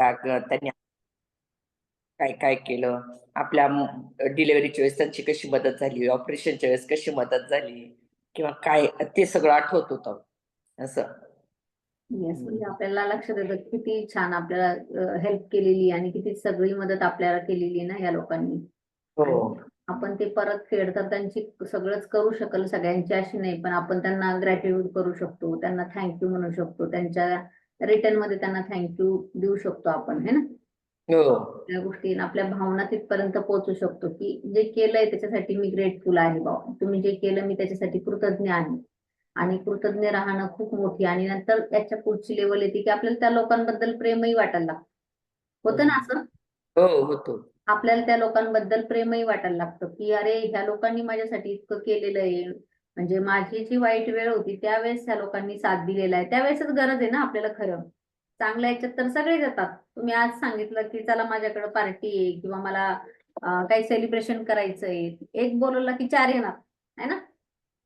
त्यांनी काय काय केलं, आपल्या डिलिव्हरीच्या वेळेस त्यांची कशी मदत झाली, ऑपरेशनच्या वेळेस कशी मदत झाली, किंवा काय ते सगळं आठवत होतं असं. येस, म्हणजे आपल्याला लक्षात येतं किती छान आपल्याला हेल्प केलेली आणि किती सगळी मदत आपल्याला केलेली ना या लोकांनी. आणि हो आपण ते परत फेड तर त्यांची सगळंच करू शकल सगळ्यांची अशी नाही, पण आपण त्यांना ग्रॅटिट्यूड करू शकतो, त्यांना थँक्यू म्हणू शकतो, त्यांच्या रिटर्न मध्ये त्यांना थँक्यू देऊ शकतो आपण, है ना. हो त्या गोष्टी आपल्या भावना तिथपर्यंत पोहोचू शकतो की जे केलंय त्याच्यासाठी मी ग्रेटफुल आहे बाबा, तुम्ही जे केलं मी त्याच्यासाठी कृतज्ञ आहे. आणि कृतज्ञ राहणं खूप मोठी, आणि नंतर त्याच्या पुढची लेवल येते की आपल्याला त्या लोकांबद्दल प्रेमही वाटायला लागतं. होतं ना असं, हो होतो. आपल्याला त्या लोकांबद्दल प्रेमही वाटायला लागतं की अरे ह्या लोकांनी माझ्यासाठी इतकं केलेलं आहे. म्हणजे माझी जी वाईट वेळ होती त्यावेळेस ह्या लोकांनी साथ दिलेला आहे, त्यावेळेसच गरज आहे ना आपल्याला खरं. चांगल्या याच्यात तर सगळेच येतात. तुम्ही आज सांगितलं की चला माझ्याकडे पार्टी आहे किंवा मला काही सेलिब्रेशन करायचंय, एक बोलवलं की चार येणार, है ना.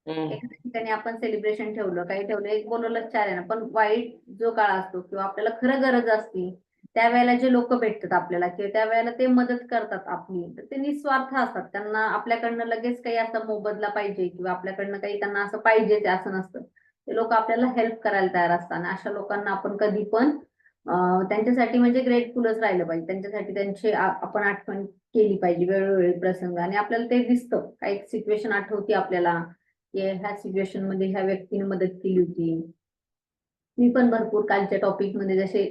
एखाद्या ठिकाणी आपण सेलिब्रेशन ठेवलं, काही ठेवलं, एक बोलवलं चार येणार. पण वाईट जो काळ असतो किंवा आपल्याला खरं गरज असती त्यावेळेला जे लोक भेटतात आपल्याला किंवा त्यावेळेला ते मदत करतात आपली, तर ते निस्वार्थ असतात. त्यांना आपल्याकडनं लगेच काही असं मोबदला पाहिजे किंवा आपल्याकडनं काही त्यांना असं पाहिजे ते असं नसतं. ते लोक आपल्याला हेल्प करायला तयार असतात आणि अशा लोकांना आपण कधी पण त्यांच्यासाठी म्हणजे ग्रेटफुलच राहिलं पाहिजे. त्यांच्यासाठी त्यांची आपण आठवण केली पाहिजे वेळोवेळी प्रसंग, आणि आपल्याला ते दिसतं. काही सिच्युएशन आठवते आपल्याला की ह्या सिच्युएशन मध्ये ह्या व्यक्तीने मदत केली होती. मी पण भरपूर कालच्या टॉपिक मध्ये जसे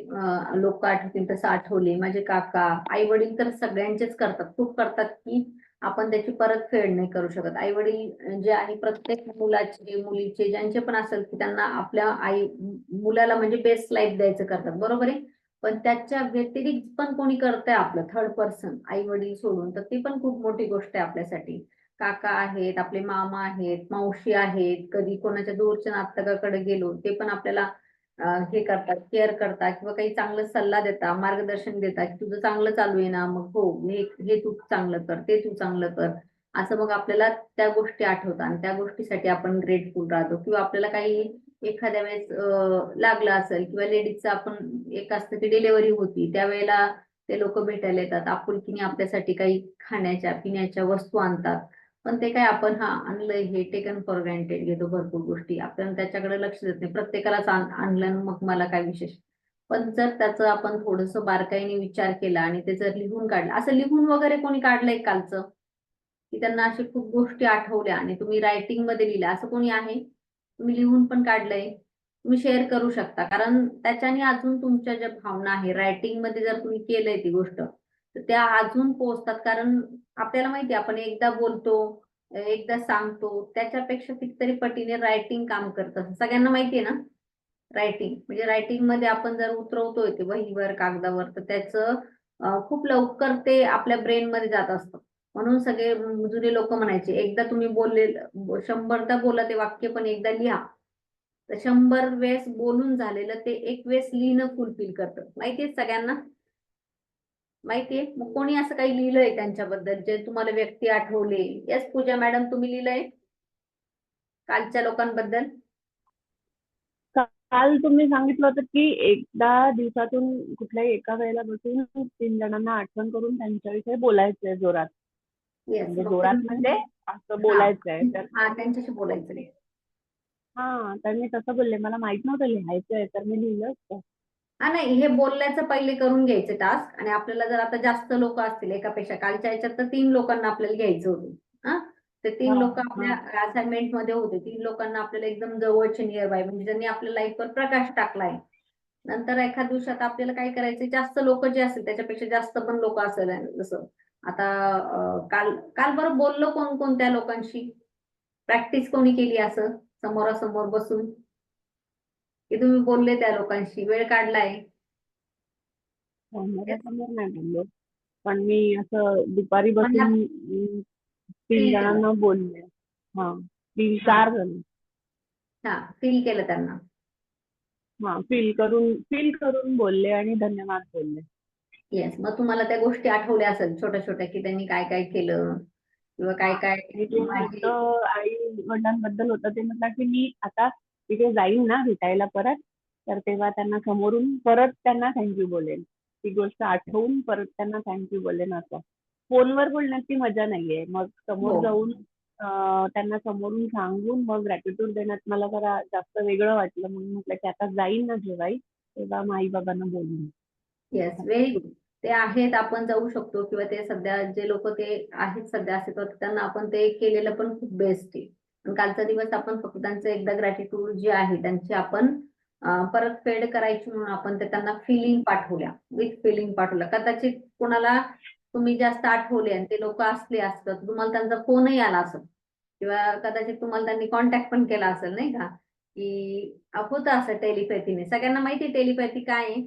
लोक आठवतील तसं आठवले. माझे काका, आई वडील तर सगळ्यांचेच करतात, खूप करतात की आपण त्याची परतफेड नाही करू शकत. आई वडील जे आहे प्रत्येक मुलाचे मुलीचे ज्यांचे पण असेल की त्यांना आपल्या मुलाला म्हणजे बेस्ट लाईफ द्यायचं करतात, बरोबर आहे. पण त्याच्या व्यतिरिक्त पण कोणी करतंय आपलं थर्ड पर्सन आई वडील सोडून, तर ती पण खूप मोठी गोष्ट आहे आपल्यासाठी. काका आहेत, आपले मामा आहेत, मावशी आहेत, कधी कोणाच्या दूरच्या नातलगाकडे गेलो ते पण आपल्याला हे करतात, केअर करतात किंवा काही चांगलं सल्ला देतात, मार्गदर्शन देतात की तुझं चांगलं चालू आहे ना, मग हो हे हे तू चांगलं कर, ते तू चांगलं कर. असं मग आपल्याला त्या गोष्टी आठवतात आणि त्या गोष्टीसाठी आपण ग्रेटफुल राहतो. किंवा आपल्याला काही एखाद्या वेळेस लागलं असेल किंवा लेडीजचं आपण एक असतं की डिलिव्हरी होती त्यावेळेला ते लोक भेटायला येतात, आपुलकीने आपल्यासाठी काही खाण्याच्या पिण्याच्या वस्तू आणतात. पण ते काय आपण हा आणलंय हे टेकन फॉर ग्रँटेड घेतो, भरपूर गोष्टी आपण त्याच्याकडे लक्ष देत नाही. प्रत्येकालाच आणलं मग मला काय विशेष. पण जर त्याचं आपण थोडस बारकाईने विचार केला आणि ते जर लिहून काढलं, असं लिहून वगैरे कोणी काढलंय कालचं की त्यांना अशा खूप गोष्टी आठवल्या आणि तुम्ही रायटिंग मध्ये लिहिल्या, असं कोणी आहे? तुम्ही लिहून पण काढलंय, तुम्ही शेअर करू शकता. कारण त्याच्याने अजून तुमच्या ज्या भावना आहे रायटिंग मध्ये जर तुम्ही केलंय ती गोष्ट तर त्या अजून पोहोचतात. कारण आपल्याला माहिती आपण एकदा बोलतो, एकदा सांगतो, त्याच्यापेक्षा कितीतरी पटीने रायटिंग काम करतं, सगळ्यांना माहिती आहे ना. रायटिंग म्हणजे रायटिंग मध्ये आपण जर उतरवतोय ते वहीवर कागदावर तर त्याचं खूप लवकर ते आपल्या ब्रेन मध्ये जात असतं. म्हणून सगळे जुने लोक म्हणायचे एकदा तुम्ही बोलले 100दा बोला ते वाक्य पण एकदा लिहा. तर 100 वेळेस बोलून झालेलं ते एक वेळेस लिहिणं फुलफिल करतं, माहितीये सगळ्यांना. माहितीये, मग कोणी असं काही लिहिलंय त्यांच्याबद्दल जे तुम्हाला व्यक्ती आठवले? येस पूजा मॅडम, तुम्ही लिहिलंय कालच्या लोकांबद्दल? काल तुम्ही सांगितलं होतं की एकदा दिवसातून कुठल्याही एका वेळेला बसून 3 जणांना आठवण करून त्यांच्याविषयी बोलायचंय जोरात. येस, म्हणजे मग जोरात म्हणजे असं हा बोलायचंय. तर हा त्यांच्याशी बोलायचं नाही. तर मी तसं बोलले. मला माहित नव्हतं लिहायचंय, तर मी लिहिलं होतं. हा नाही, हे बोलण्याचं पहिले करून घ्यायचे टास्क. आणि आपल्याला जर आता जास्त लोक असतील एकापेक्षा, कालच्या ह्याच्यात तर 3 लोकांना आपल्याला घ्यायचं होतं. हा, ते 3 लोक आपल्या असाइनमेंट मध्ये होते. 3 लोकांना आपल्याला एकदम जवळचे नियर बाय म्हणजे ज्यांनी आपल्या लाईफवर प्रकाश टाकलाय. नंतर एखाद्या दिवसात आपल्याला काय करायचं, जास्त लोक जे असतील त्याच्यापेक्षा जास्त पण लोक असेल, जसं आता काल काल बरं बोललो कोण कोणत्या लोकांशी, प्रॅक्टिस कोणी केली असं समोरासमोर बसून की तुम्ही बोलले त्या लोकांशी, वेळ काढलाय? समोरासमोर नाही बोललो. पण मी असं दुपारी म्हणजे बसून 3 फील केलं. जणांना बोलले. हां. हा 3-4 जण. हा फील केलं त्यांना. फील करून बोलले आणि धन्यवाद बोलले. येस, मग तुम्हाला त्या गोष्टी आठवल्या असेल छोट्या छोट्या की त्यांनी काय काय केलं किंवा काय काय आणि जे माझी. मोठं आई-वडिलांबद्दल होतं ते म्हटलं की मी आता तिथे जाईन ना भेटायला परत, तर तेव्हा त्यांना समोरून परत त्यांना थँक यू बोलेन. ती गोष्ट आठवून परत त्यांना थँक्यू बोलेन असं. फोनवर बोलण्याची मजा नाहीये. मग समोर हो. जाऊन त्यांना समोरून सांगून मग ग्रॅटिट्यूड देण्यात मला जरा जास्त वेगळं वाटलं. म्हणून म्हटलं की आता जाईन ना जेव्हाही, तेव्हा मग आई-बाबांना बोलून. Yes, very good. ते आहेत, आपण जाऊ शकतो, किंवा ते सध्या जे लोक ते आहेत सध्या अस्तित्वात, त्यांना आपण ते केलेलं पण खूप बेस्ट आहे. पण कालचा दिवस आपण फक्त त्यांचं एकदा ग्रॅटिट्यूड जे आहे त्यांची आपण परत फेड करायची म्हणून आपण ते त्यांना फिलिंग पाठवल्या, विथ फिलिंग पाठवल्या. कदाचित कोणाला तुम्ही जास्त आठवले आणि ते लोक असले असतात, तुम्हाला त्यांचा फोनही आला असेल, किंवा कदाचित तुम्हाला त्यांनी कॉन्टॅक्ट पण केला असेल, नाही का, की होतं असं टेलिपॅथीने. सगळ्यांना माहिती टेलिपॅथी काय आहे?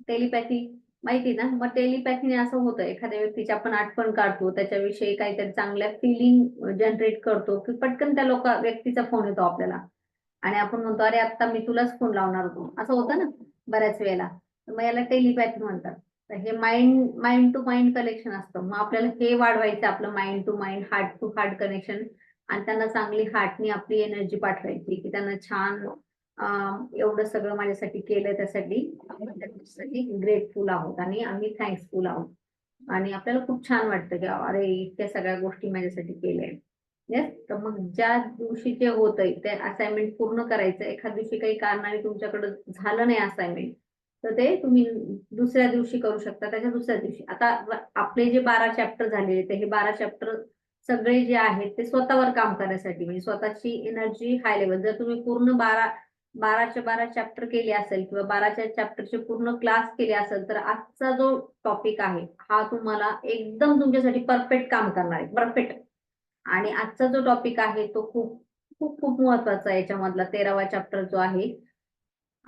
टेलिपॅथी माहिती ना? मग टेलिपॅथीने असं होतं, एखाद्या व्यक्तीची आपण आठवण काढतो, त्याच्याविषयी काहीतरी चांगल्या फिलिंग जनरेट करतो, की पटकन त्या व्यक्तीचा फोन येतो आपल्याला आणि आपण म्हणतो, अरे आता मी तुलाच फोन लावणार होतो. असं होतं ना बऱ्याच वेळेला. तर मग याला टेलिपॅथी म्हणतात. तर हे माइंड टू माइंड कनेक्शन असतं. मग आपल्याला हे वाढवायचं, आपलं mind to mind, heart to heart connection, आणि त्यांना चांगली हार्टनी आपली एनर्जी पाठवायची, की त्यांना छान एवढं सगळं माझ्यासाठी केलं, त्यासाठी आपण त्याच्यासाठी ग्रेटफुल आहोत आणि आम्ही थँक्सफुल आहोत. आणि आपल्याला खूप छान वाटतं की अरे इतक्या सगळ्या गोष्टी माझ्यासाठी केल्या. येस. तर मग ज्या दिवशी जे होतंय ते असाइनमेंट पूर्ण करायचं. एखाद्या दिवशी काही कारणाने तुमच्याकडे झालं नाही असाइनमेंट, तर ते तुम्ही दुसऱ्या दिवशी करू शकता, त्याच्या दुसऱ्या दिवशी. आता आपले जे 12 चॅप्टर झालेले, ते हे 12 चॅप्टर सगळे जे आहेत ते स्वतःवर काम करण्यासाठी, म्हणजे स्वतःची एनर्जी हाय लेवल. जर तुम्ही पूर्ण 12 चॅप्टर केले असेल, किंवा 12 चॅप्टरचे पूर्ण क्लास केले असेल, तर आजचा जो टॉपिक आहे हा तुम्हाला एकदम तुमच्यासाठी परफेक्ट काम करणार आहे, परफेक्ट. आणि आजचा जो टॉपिक आहे तो खूप खूप खूप महत्वाचा आहे. याच्यामधला 13वा चॅप्टर जो आहे,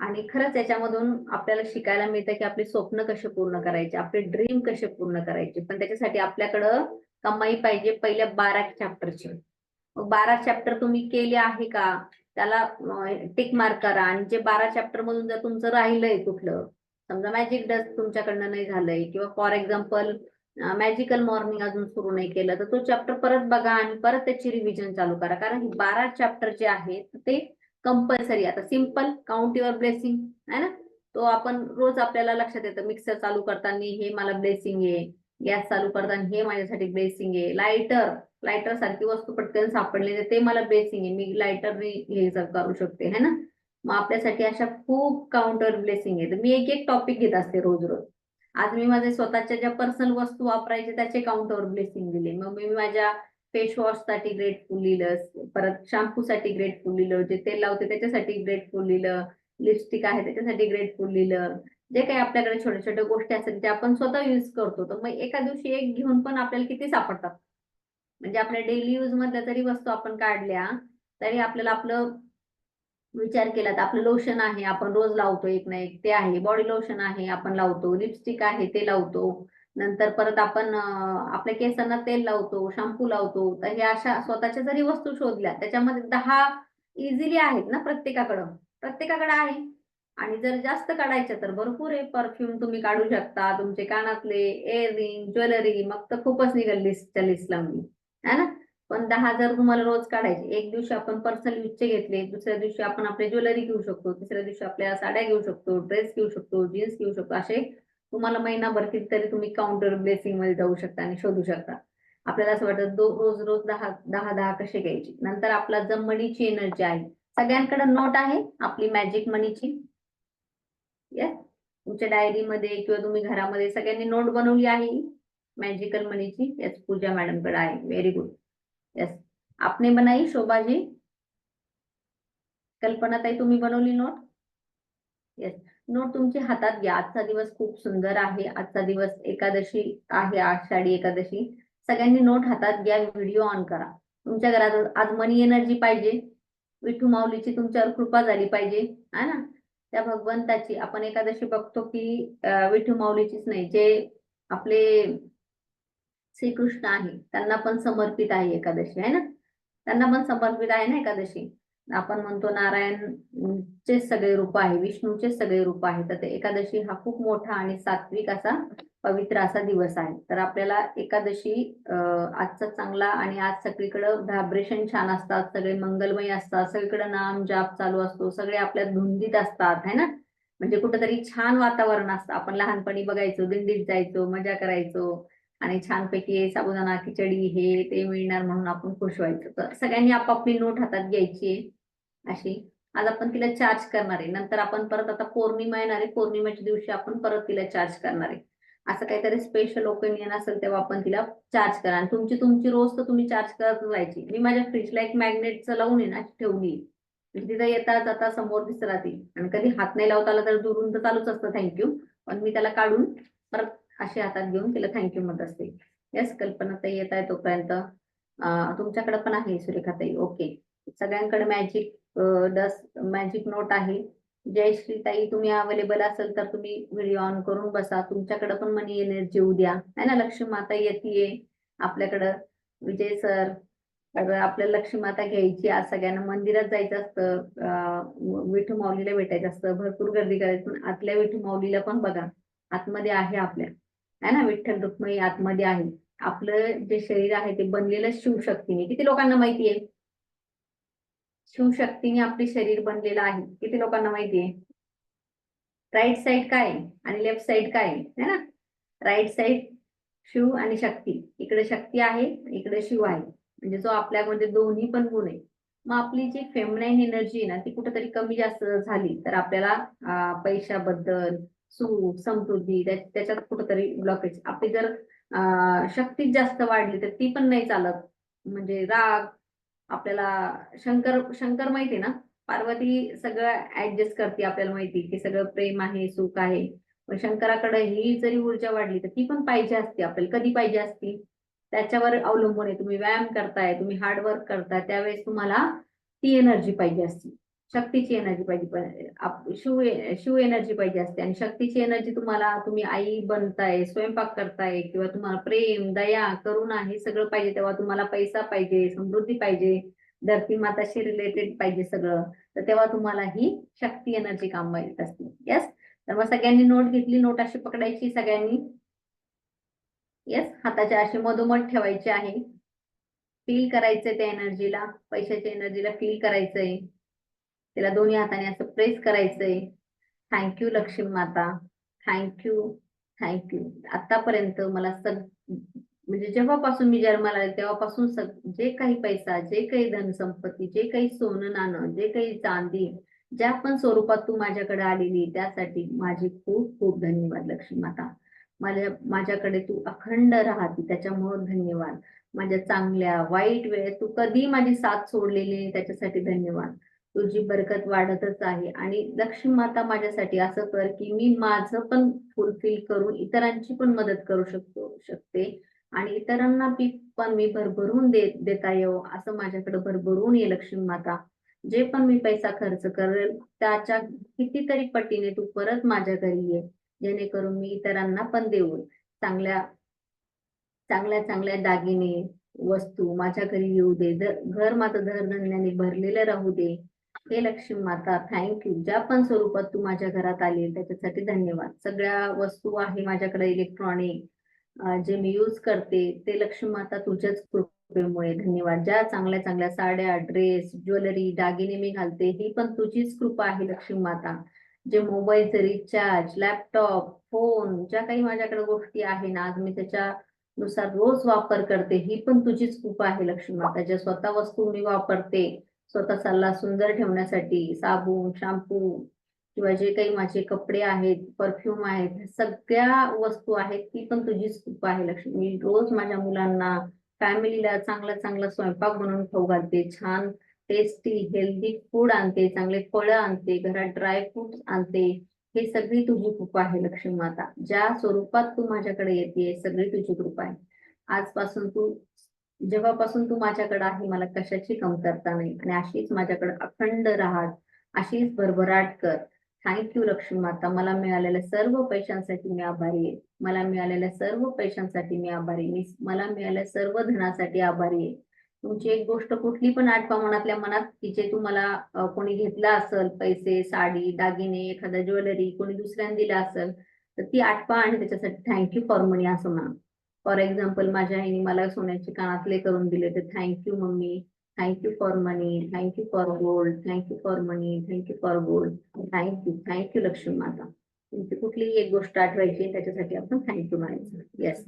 आणि खरंच याच्यामधून आपल्याला शिकायला मिळतं की आपली स्वप्न कसे पूर्ण करायचे, आपले ड्रीम कसे पूर्ण करायचे. पण त्याच्यासाठी आपल्याकडं कमाई पाहिजे पहिल्या 12 चॅप्टरची. मग 12 चॅप्टर तुम्ही केले आहे का, त्याला टिक मार्क करा. आणि जे 12 चॅप्टर मधून जर तुमचं राहिलंय कुठलं, समजा मॅजिक डस्ट तुमच्याकडनं नाही झालंय, किंवा फॉर एक्झाम्पल मॅजिकल मॉर्निंग अजून सुरू नाही केलं, तर तो चॅप्टर परत बघा आणि परत त्याची रिव्हिजन चालू करा. कारण 12 चॅप्टर जे आहेत ते कंपल्सरी. आता सिम्पल काउंट युअर ब्लेसिंग आहे ना, तो आपण रोज आपल्याला लक्षात येतं. मिक्सर चालू करताना हे मला ब्लेसिंग आहे, गॅस चालू करताना हे माझ्यासाठी ब्लेसिंग आहे, लायटर सारखी वस्तू पटकन सापडली ते मला ब्लेसिंग आहे, मी लायटरने हे करू शकते, है ना. मग आपल्यासाठी अशा खूप काउंटर ब्लेसिंग आहे. तर मी एक एक टॉपिक घेत असते रोज रोज. आज मी माझे स्वतःच्या ज्या पर्सनल वस्तू वापरायचे त्याचे काउंटर ब्लेसिंग दिले. मग मी माझ्या फेस वॉश साठी ग्रेटफुल लिहिलं, परत शॅम्पू साठी ग्रेटफुल लिहिलं, जे तेल लावते त्याच्यासाठी ग्रेटफुल लिहिलं, लिपस्टिक आहे त्याच्यासाठी ग्रेटफुल लिहिलं. जे काही आपल्याकडे छोट्या छोट्या गोष्टी असतात त्या आपण स्वतः युज करतो, तर मग एका दिवशी एक घेऊन पण आपल्याला किती सापडतात. म्हणजे आपल्या डेली यूज मधल्या तरी वस्तू आपण काढल्या, तरी आपल्याला आपलं विचार केला तर आपलं लोशन आहे आपण रोज लावतो एक ना एक, ते आहे. बॉडी लोशन आहे आपण लावतो, लिपस्टिक आहे ते लावतो, नंतर परत आपण आपल्या केसांना तेल लावतो, शॅम्पू लावतो. तर हे अशा स्वतःच्या जरी वस्तू शोधल्या, त्याच्यामध्ये 10 इझिली आहेत ना, प्रत्येकाकडे आहे. आणि जर जास्त काढायच्या तर भरपूर आहे. परफ्यूम तुम्ही काढू शकता, तुमचे कानातले, इयरिंग, ज्वेलरी, मग तर खूपच निघाल लिस्टच्या लिस्ट लांबी, है ना. पण 10 जर तुम्हाला रोज काढायचे, एक दिवशी आपण पर्सनल यूजचे घेतले, दुसऱ्या दिवशी आपण आपले ज्वेलरी घेऊ शकतो, तिसऱ्या दिवशी आपल्या साड्या घेऊ शकतो, ड्रेस घेऊ शकतो, जीन्स घेऊ शकतो. असे तुम्हाला महिनाभर कितीतरी तुम्ही काउंटर ब्लेसिंग मध्ये जाऊ शकता आणि शोधू शकता. आपल्याला असं वाटतं रोज रोज 10 कसे घ्यायचे. नंतर आपला जर मनीची एनर्जी आहे, सगळ्यांकडे नोट आहे आपली मॅजिक मनीची. येस. तुमच्या डायरीमध्ये किंवा तुम्ही घरामध्ये सगळ्यांनी नोट बनवली आहे मॅजिकल मनीची. येस, पूजा मॅडमकडे आहे. Very good. यस. आपने बनाई शोभा जी? कल्पना ताई तुम्ही बनवली नोट? येस. नोट तुमची हातात घ्या. आजचा दिवस खूप सुंदर आहे. आजचा दिवस एकादशी आहे, आषाढी एकादशी. सगळ्यांनी नोट हातात घ्या, व्हिडिओ ऑन करा. तुमच्या घरात आज मनी एनर्जी पाहिजे, विठू माऊलीची तुमच्यावर कृपा झाली पाहिजे, है ना. त्या भगवंताची आपण एकादशी बघतो की विठू माऊलीचीच नाही, जे आपले श्रीकृष्ण आहे त्यांना पण समर्पित आहे एकादशी, आहे ना. त्यांना पण समर्पित आहे ना एकादशी. आपण म्हणतो नारायणचे सगळे रूप आहे, विष्णूचे सगळे रूप आहे. तर ते एकादशी हा खूप मोठा आणि सात्विक असा पवित्र असा दिवस आहे. तर आपल्याला एकादशी आजचा चांगला, आणि आज सगळीकडे व्हायब्रेशन छान असतात, सगळे मंगलमय असतात, सगळीकडे नाम जाप चालू असतो, सगळे आपल्या धुंदीत असतात, है ना. म्हणजे कुठंतरी छान वातावरण असतं. आपण लहानपणी बघायचो, दिंडीत जायचो, मजा करायचो आणि छानपैकी साबुदाणा खिचडी हे ते मिळणार म्हणून आपण खुश व्हायचो. तर सगळ्यांनी आपापली नोट हातात घ्यायची अशी. आज आपण तिला चार्ज करणार आहे. नंतर आपण परत आता पौर्णिमा येणार आहे. पौर्णिमेच्या दिवशी आपण परत तिला चार्ज करणार आहे. असं काहीतरी स्पेशल ओपिनियन असेल तेव्हा आपण तिला चार्ज करा. आणि तुमची रोज तर तुम्ही चार्ज करत राहायची. मी माझ्या फ्रीजला एक मॅग्नेटचं लावून आहे ना ठेवली. म्हणजे तिथं येता जाता समोर दिसत राहते. आणि कधी हात नाही लावता आला तर दुरून तर चालूच असतं थँक्यू. पण मी त्याला काढून परत अशी हातात घेऊन तिला थँक्यू म्हणत असते. येस कल्पनाताई येत आहे तोपर्यंत. तुमच्याकडे पण आहे सुरेखाताई. ओके. सगळ्यांकडे मॅजिक नोट आहे. जयश्री ताई तुम्ही अवेलेबल असेल तर तुम्ही व्हिडिओ ऑन करून बसा. तुमच्याकडे पण मनी एनर्जी उद्या है ना. लक्ष्मी माता येते आपल्याकडं. विजय सर, तर आपल्याला लक्ष्मी माता घ्यायची. आज सगळ्यांना मंदिरात जायचं असतं, विठू माऊलीला भेटायचं असतं, भरपूर गर्दी करायची. पण आतल्या विठू माऊलीला पण बघा, आतमध्ये आहे आपल्या, है ना. विठ्ठल रुक्मिणी आतमध्ये आहे. आपलं जे शरीर आहे ते बनलेलं शिवशक्तीने. किती लोकांना माहिती आहे शिवशक्तीने आपले शरीर बनलेलं आहे? किती लोकांना माहिती आहे? राईट साइड काय आहे आणि लेफ्ट साइड काय आहे, है ना. राईट साइड शिव आणि शक्ती. इकडे शक्ती आहे, इकडे शिव आहे. म्हणजे जो आपल्यामध्ये दोन्ही पण गुण आहे. मग आपली जी फेमिनाईन एनर्जी आहे ना ती कुठेतरी कमी जास्त झाली तर आपल्याला पैशाबद्दल, सुख, समृद्धी त्याच्यात कुठेतरी ब्लॉकेज. आपली जर शक्तीच जास्त वाढली तर ती पण नाही चालत. म्हणजे राग आपल्याला, शंकर शंकर माहिती ना, पार्वती सगळं ऍडजस्ट करते. आपल्याला माहिती की सगळं प्रेम आहे, सुख आहे. पण शंकराकडे ही जरी ऊर्जा वाढली तर ती पण पाहिजे असते आपल्याला. कधी पाहिजे असती? त्याच्यावर अवलंबून आहे. तुम्ही व्यायाम करताय, तुम्ही हार्डवर्क करताय, त्यावेळेस तुम्हाला ती एनर्जी पाहिजे असते. शक्तीची एनर्जी पाहिजे. शिव एनर्जी पाहिजे असते. आणि शक्तीची एनर्जी तुम्हाला, तुम्ही आई बनताय, स्वयंपाक करताय, किंवा तुम्हाला प्रेम, दया, करुणा हे सगळं पाहिजे. तेव्हा तुम्हाला पैसा पाहिजे, समृद्धी पाहिजे, धरती माताशी रिलेटेड पाहिजे सगळं. तर तेव्हा तुम्हाला ही शक्ती एनर्जी काम येत असते. येस. तर मग सगळ्यांनी नोट घेतली. नोट अशी पकडायची सगळ्यांनी. येस. हाताच्या अशी मधोमध ठेवायची आहे. फील करायचंय त्या एनर्जीला, पैशाच्या एनर्जीला फील करायचंय. तिला दोन्ही हाताने असं प्रेस करायचंय. थँक्यू लक्ष्मी माता, थँक्यू, थँक्यू. आतापर्यंत मला म्हणजे जेव्हापासून मी जन्माला आले तेव्हापासून जे काही पैसा, जे काही धनसंपत्ती, जे काही सोनं नाणं, जे काही चांदी, ज्या पण स्वरूपात तू माझ्याकडे आलेली त्यासाठी माझे खूप खूप धन्यवाद लक्ष्मी माता. माझ्याकडे तू अखंड राहते त्याच्यामुळे धन्यवाद. माझ्या चांगल्या वाईट वेळेत तू कधी माझी साथ सोडलेली नाही त्याच्यासाठी धन्यवाद. तुझी बरकत वाढतच आहे. आणि लक्ष्मी माता माझ्यासाठी असं कर की मी माझं पण फुलफिल करून इतरांची पण मदत करू शकते. आणि इतरांना पण मी भरभरून देता येऊ असं माझ्याकडे भरभरून ये लक्ष्मी माता. जे पण मी पैसा खर्च करेल त्याच्या कितीतरी पटीने तू परत माझ्या घरी ये, जेणेकरून मी इतरांना पण देऊ. चांगल्या चांगल्या चांगल्या दागिने, वस्तू माझ्या घरी येऊ दे. घर माझं धनधान्याने भरलेलं राहू दे. हे लक्ष्मी माता थँक्यू. ज्या पण स्वरूपात तू माझ्या घरात आली त्याच्यासाठी धन्यवाद. सगळ्या वस्तू आहे माझ्याकडे इलेक्ट्रॉनिक, जे मी यूज करते ते लक्ष्मी माता तुझ्याच कृपेमुळे धन्यवाद. ज्या चांगल्या चांगल्या साड्या, ड्रेस, ज्वेलरी, दागिने मी घालते ही पण तुझीच कृपा आहे लक्ष्मी माता. जे मोबाईलचे रिचार्ज, लॅपटॉप, फोन, ज्या काही माझ्याकडे गोष्टी आहे ना आज मी त्याच्यानुसार रोज वापर करते, ही पण तुझीच कृपा आहे लक्ष्मी माता. ज्या स्वतः वस्तू मी वापरते स्वतःला सुंदर ठेवण्यासाठी, साबण, शॅम्पू किंवा जे काही माझे कपडे आहेत, परफ्यूम आहेत, सगळ्या वस्तू आहेत ती पण तुझीच कृपा आहे लक्ष्मी. मी रोज माझ्या मुलांना, फॅमिलीला चांगला चांगला स्वयंपाक बनवून खाऊ घालते. छान टेस्टी हेल्दी फूड आणते, चांगले फळं आणते, घरात ड्राय फ्रुट्स आणते. हे सगळी तुझी कृपा आहे लक्ष्मी माता. ज्या स्वरूपात तू माझ्याकडे येते सगळी तुझी कृपा आहे. आजपासून जेव्हापासून तू माझ्याकडे आहे मला कशाची कमतरता नाही. आणि अशीच माझ्याकडे अखंड राहत, अशीच भरभराट कर. थँक्यू लक्ष्मी माता. मला मिळालेल्या सर्व पैशांसाठी मी आभारी आहे. मला मिळालेल्या सर्व पैशांसाठी मी आभारी आहे. मला मिळालेल्या सर्व धनासाठी आभारी आहे. तुमची एक गोष्ट कुठली पण आठवा मनातल्या मनात की जे तुम्हाला कोणी घेतला असेल, पैसे, साडी, दागिने, एखादा ज्वेलरी कोणी दुसऱ्याने दिला असेल तर ती आठवा आणि त्याच्यासाठी थँक्यू फॉर मनी असं म्हणा. फॉर एक्झाम्पल माझ्या आईने मला सोन्याचे कानातले करून दिले तर thank you mummy. Thank you for money, thank you for gold, thank you for money, thank you for gold, thank you Lakshmi माता. तुमची कुठलीही एक गोष्ट आठवायची त्याच्यासाठी आपण थँक्यू म्हणायचं. येस,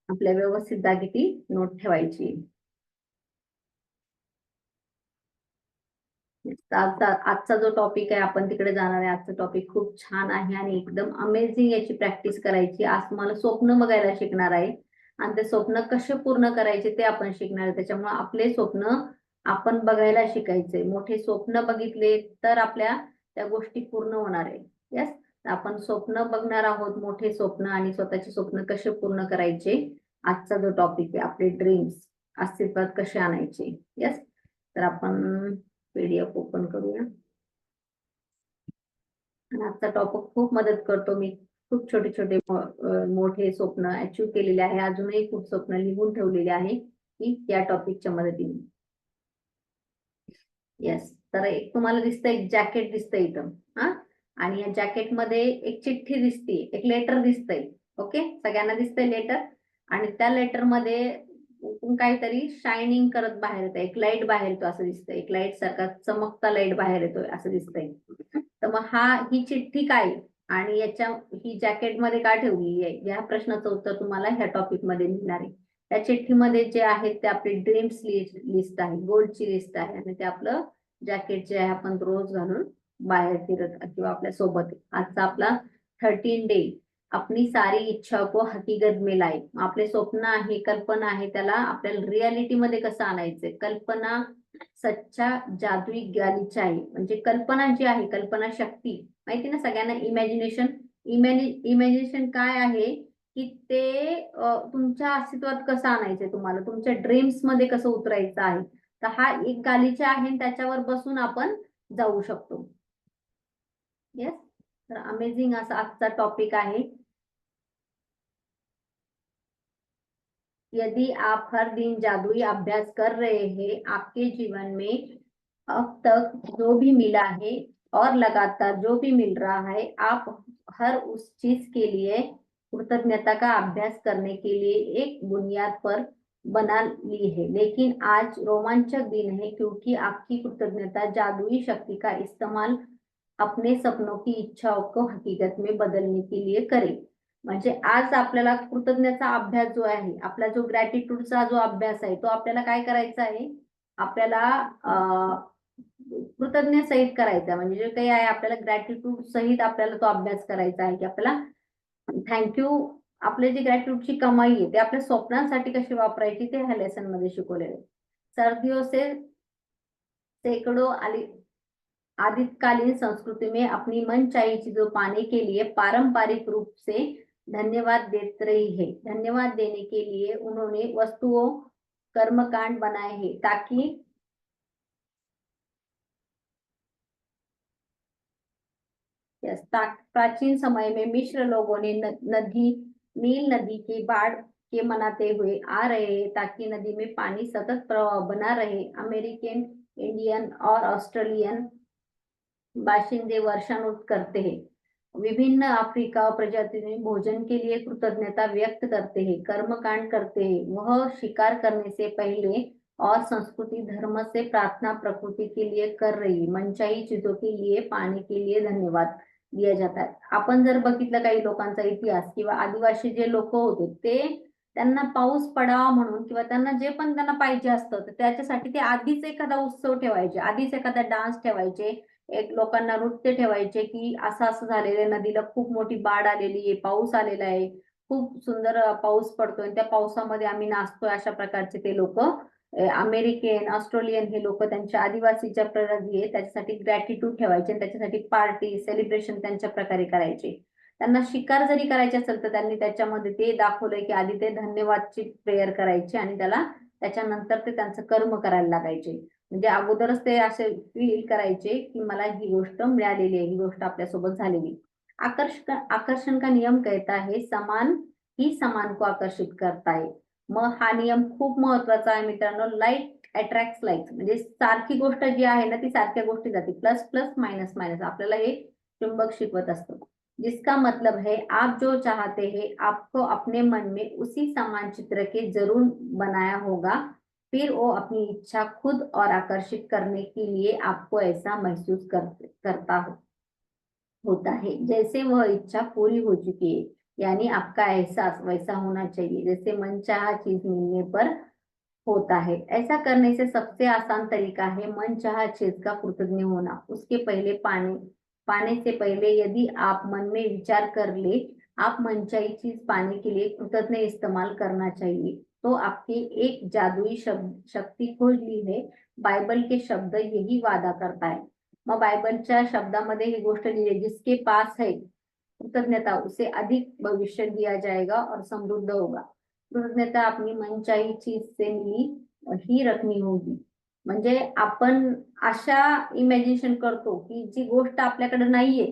आपल्या व्यवस्थित जागी ती नोट ठेवायची. आजचा जो टॉपिक आहे आपण तिकडे जाणार आहे. आजचा टॉपिक खूप छान आहे आणि एकदम अमेझिंग याची प्रॅक्टिस करायची. आज तुम्हाला स्वप्न बघायला शिकणार आहे आणि ते स्वप्न कसे पूर्ण करायचे ते आपण शिकणार आहे. त्याच्यामुळे आपले स्वप्न आपण बघायला शिकायचे. मोठे स्वप्न बघितले तर आपल्या त्या गोष्टी पूर्ण होणार आहे. यस, आपण स्वप्न बघणार आहोत, मोठे स्वप्न, आणि स्वतःचे स्वप्न कसे पूर्ण करायचे. आजचा जो टॉपिक आहे आपले ड्रीम्स अस्तित्वात कसे आणायचे. यस, तर आपण पीडीएफ ओपन करूया. आणि आजचा टॉपिक खूप मदत करतो. मी खूप छोटे छोटे मोठे स्वप्न अचीव केलेले आहे. अजूनही खूप स्वप्न लिहून ठेवलेले आहे की या टॉपिकच्या मदतीने. येस, तर एक तुम्हाला दिसतं, एक जॅकेट दिसतंय इथं. हा, आणि या जॅकेट मध्ये एक चिठ्ठी दिसते, एक लेटर दिसतंय. ओके, सगळ्यांना दिसतंय लेटर. आणि त्या लेटर मध्ये काहीतरी शायनिंग करत बाहेर येतं, एक लाईट बाहेर येतो असं दिसतंय. एक लाईट सारखा चमकता लाईट बाहेर येतोय असं दिसतंय. तर मग ही चिठ्ठी काय आणि ही जॅकेट मध्ये का ठेवली आहे, या प्रश्नाचं उत्तर तुम्हाला ह्या टॉपिक मध्ये मिळणार आहे. त्या चिठ्ठीमध्ये जे आहेत ते आपले ड्रीम्स लिस्ट आहे, गोलची लिस्ट आहे, आणि ते आपलं जॅकेट जे आहे आपण रोज घालून बाहेर फिरत किंवा आपल्या सोबत. आजचा आपला 13 डे अपनी सारी इच्छा को हकीकत में लाए. आपले स्वप्न आहे, कल्पना आहे, त्याला आपल्याला रियालिटी मध्ये कसं आणायचंय. कल्पना सच्चा जादुई गालिचा आहे. म्हणजे कल्पना जी आहे, कल्पना शक्ती माहिती ना सगळ्यांना. इमॅजिनेशन काय आहे की ते तुमच्या अस्तित्वात कसं आणायचंय, तुम्हाला तुमच्या ड्रीम्स मध्ये कसं उतरायचं आहे. तर हा एक गालिचा आहे आणि त्याच्यावर बसून आपण जाऊ शकतो. येस, तर अमेझिंग असा आजचा टॉपिक आहे. यदि आप हर दिन जादुई अभ्यास कर रहे हैं, आपके जीवन में अब तक जो भी मिला है और लगातार जो भी मिल रहा है, आप हर उस चीज के लिए कृतज्ञता का अभ्यास करने के लिए एक बुनियाद पर बना ली है. लेकिन आज रोमांचक दिन है क्योंकि आपकी कृतज्ञता जादुई शक्ति का इस्तेमाल अपने सपनों की इच्छाओं को हकीकत में बदलने के लिए करें. म्हणजे आज आपल्याला कृतज्ञता अभ्यास जो आहे, आपला जो ग्रॅटिट्यूडचा जो अभ्यास आहे, तो आपल्याला काय करायचा आहे, आपल्याला कृतज्ञ सहित करायचा. म्हणजे जे काही आहे आपल्याला ग्रॅटिट्यूड सहित आपल्याला तो अभ्यास करायचा आहे की आपल्याला थँक्यू, आपले जी ग्रॅटिट्यूडची कमाई आहे ते आपल्या स्वप्नांसाठी कशी वापरायची ते ह्या लेसन मध्ये शिकवलेलं आहे. सर्दियों से सैकड़ों आदितकालीन संस्कृति में अपनी मनचाही चीजों पाने के लिए पारंपरिक रूप से धन्यवाद देते रही है. धन्यवाद देने के लिए उन्होंने वस्तुओं कर्मकांड बनाए हैं ताकि प्राचीन समय में मिश्र लोगों ने नील नदी की बाढ़ के मनाते हुए आ रहे हैं ताकि नदी में पानी सतत प्रवाह बना रहे. अमेरिकन, इंडियन और ऑस्ट्रेलियन बाशिंदे वर्षानुत करते हैं. विभिन्न अफ्रीका प्रजाति में भोजन के लिए कृतज्ञता व्यक्त करते हैं, कर्मकांड करते हैं. वह शिकार करने से पहले और संस्कृति धर्म से प्रार्थना प्रकृति के लिए कर रही. मनचाही चीजों के लिए पाणी के लिए धन्यवाद दिया जातात. आपण जर बघितलं काही लोकांचा इतिहास किंवा आदिवासी जे लोक होते ते त्यांना पाऊस पडावा म्हणून किंवा त्यांना जे पण त्यांना पाहिजे असतं तर त्याच्यासाठी ते आधीच एखादा उत्सव ठेवायचे, आधीच एखादा डान्स ठेवायचे, एक लोकांना नृत्य ठेवायचे की असं असं झालेलं आहे, नदीला खूप मोठी बाढ आलेली आहे, पाऊस आलेला आहे, खूप सुंदर पाऊस पडतोय, त्या पावसामध्ये आम्ही नाचतोय. अशा प्रकारचे ते लोक, अमेरिकन, ऑस्ट्रेलियन हे लोक त्यांच्या आदिवासीच्या प्रजाती आहे त्याच्यासाठी ग्रॅटिट्यूड ठेवायचे, त्याच्यासाठी पार्टी सेलिब्रेशन त्यांच्या प्रकारे करायचे. त्यांना शिकार जरी करायचे असेल तर त्यांनी त्याच्यामध्ये ते दाखवलंय की आधी ते धन्यवादची प्रेयर करायचे आणि त्याच्यानंतर ते त्यांचं कर्म करायला लागायचे. म्हणजे अगोदरच ते असे फील करायचे की मला ही गोष्ट मिळालेली आहे, ही गोष्ट आपल्यासोबत झालेली. आकर्षण का नियम कहता है समान ही समान को आकर्षित करता है. मग हा नियम खूप महत्वाचा आहे मित्रांनो. लाईक अट्रॅक्ट लाईक, म्हणजे सारखी गोष्ट जी आहे ना ती सारख्या गोष्टी जाते. प्लस प्लस मायनस मायनस आपल्याला हे चुंबक शिकवत असतं. जिसका मतलब है आप जो चाहते हैं आपको अपने मन में उसी समान चित्र के जरूर बनाया होगा, फिर वो अपनी इच्छा खुद और आकर्षित करने के लिए आपको ऐसा महसूस करता होता है जैसे वह इच्छा पूरी हो चुकी है। यानी आपका एहसास वैसा होना चाहिए जैसे मनचाहा चीज मिलने पर होता है। ऐसा करने से सबसे आसान तरीका है मनचाहा चीज का कृतज्ञ होना। उसके पहले पाने पाने से पहले यदि आप मन में विचार कर ले आप मनचाही चीज पाने के लिए कृतज्ञ इस्तेमाल करना चाहिए, तो आपकी एक जादुई शक्ती खोज ली है। बायबल के शब्द यही वादा करता है। मग बायबलच्या शब्दामध्ये ही गोष्ट लिहिली आहे, जिसके पास है कृतज्ञता उसे अधिक भविष्य दिया जाएगा और समृद्ध होगा। कृतज्ञता अपनी मनचाही चीज से मिली ही रखनी होगी। म्हणजे आपण अशा इमॅजिनेशन करतो की जी गोष्ट आपल्याकडे नाहीये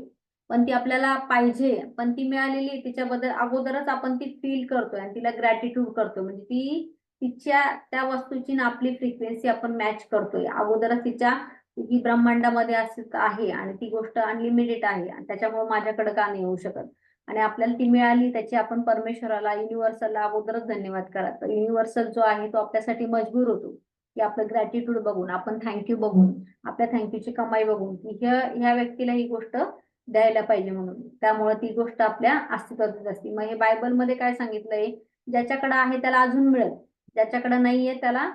पण ती आपल्याला पाहिजे, पण ती मिळालेली आहे तिच्याबद्दल अगोदरच आपण ती फील करतोय आणि तिला ग्रॅटिट्यूड करतो, म्हणजे ती तिच्या त्या वस्तूची ना आपली फ्रिक्वेन्सी आपण मॅच करतोय अगोदरच तिच्या ही ब्रह्मांडामध्ये असं आहे आणि ती गोष्ट अनलिमिटेड आहे आणि त्याच्यामुळे माझ्याकडे का नाही होऊ शकत आणि आपल्याला ती मिळाली त्याची आपण परमेश्वराला युनिव्हर्सलला अगोदरच धन्यवाद करा। तर युनिव्हर्सल जो आहे तो आपल्यासाठी मजबूर होतो की आपलं ग्रॅटिट्यूड बघून आपण थँक्यू बघून आपल्या थँक्यूची कमाई बघून की ह्या व्यक्तीला ही गोष्ट द्यायला पाहिजे म्हणून, त्यामुळे ती गोष्ट आपल्या अस्तित्वातच असते। मग हे बायबलमध्ये काय सांगितलंय, ज्याच्याकडे आहे त्याला अजून मिळेल, ज्याच्याकडे नाहीये त्याला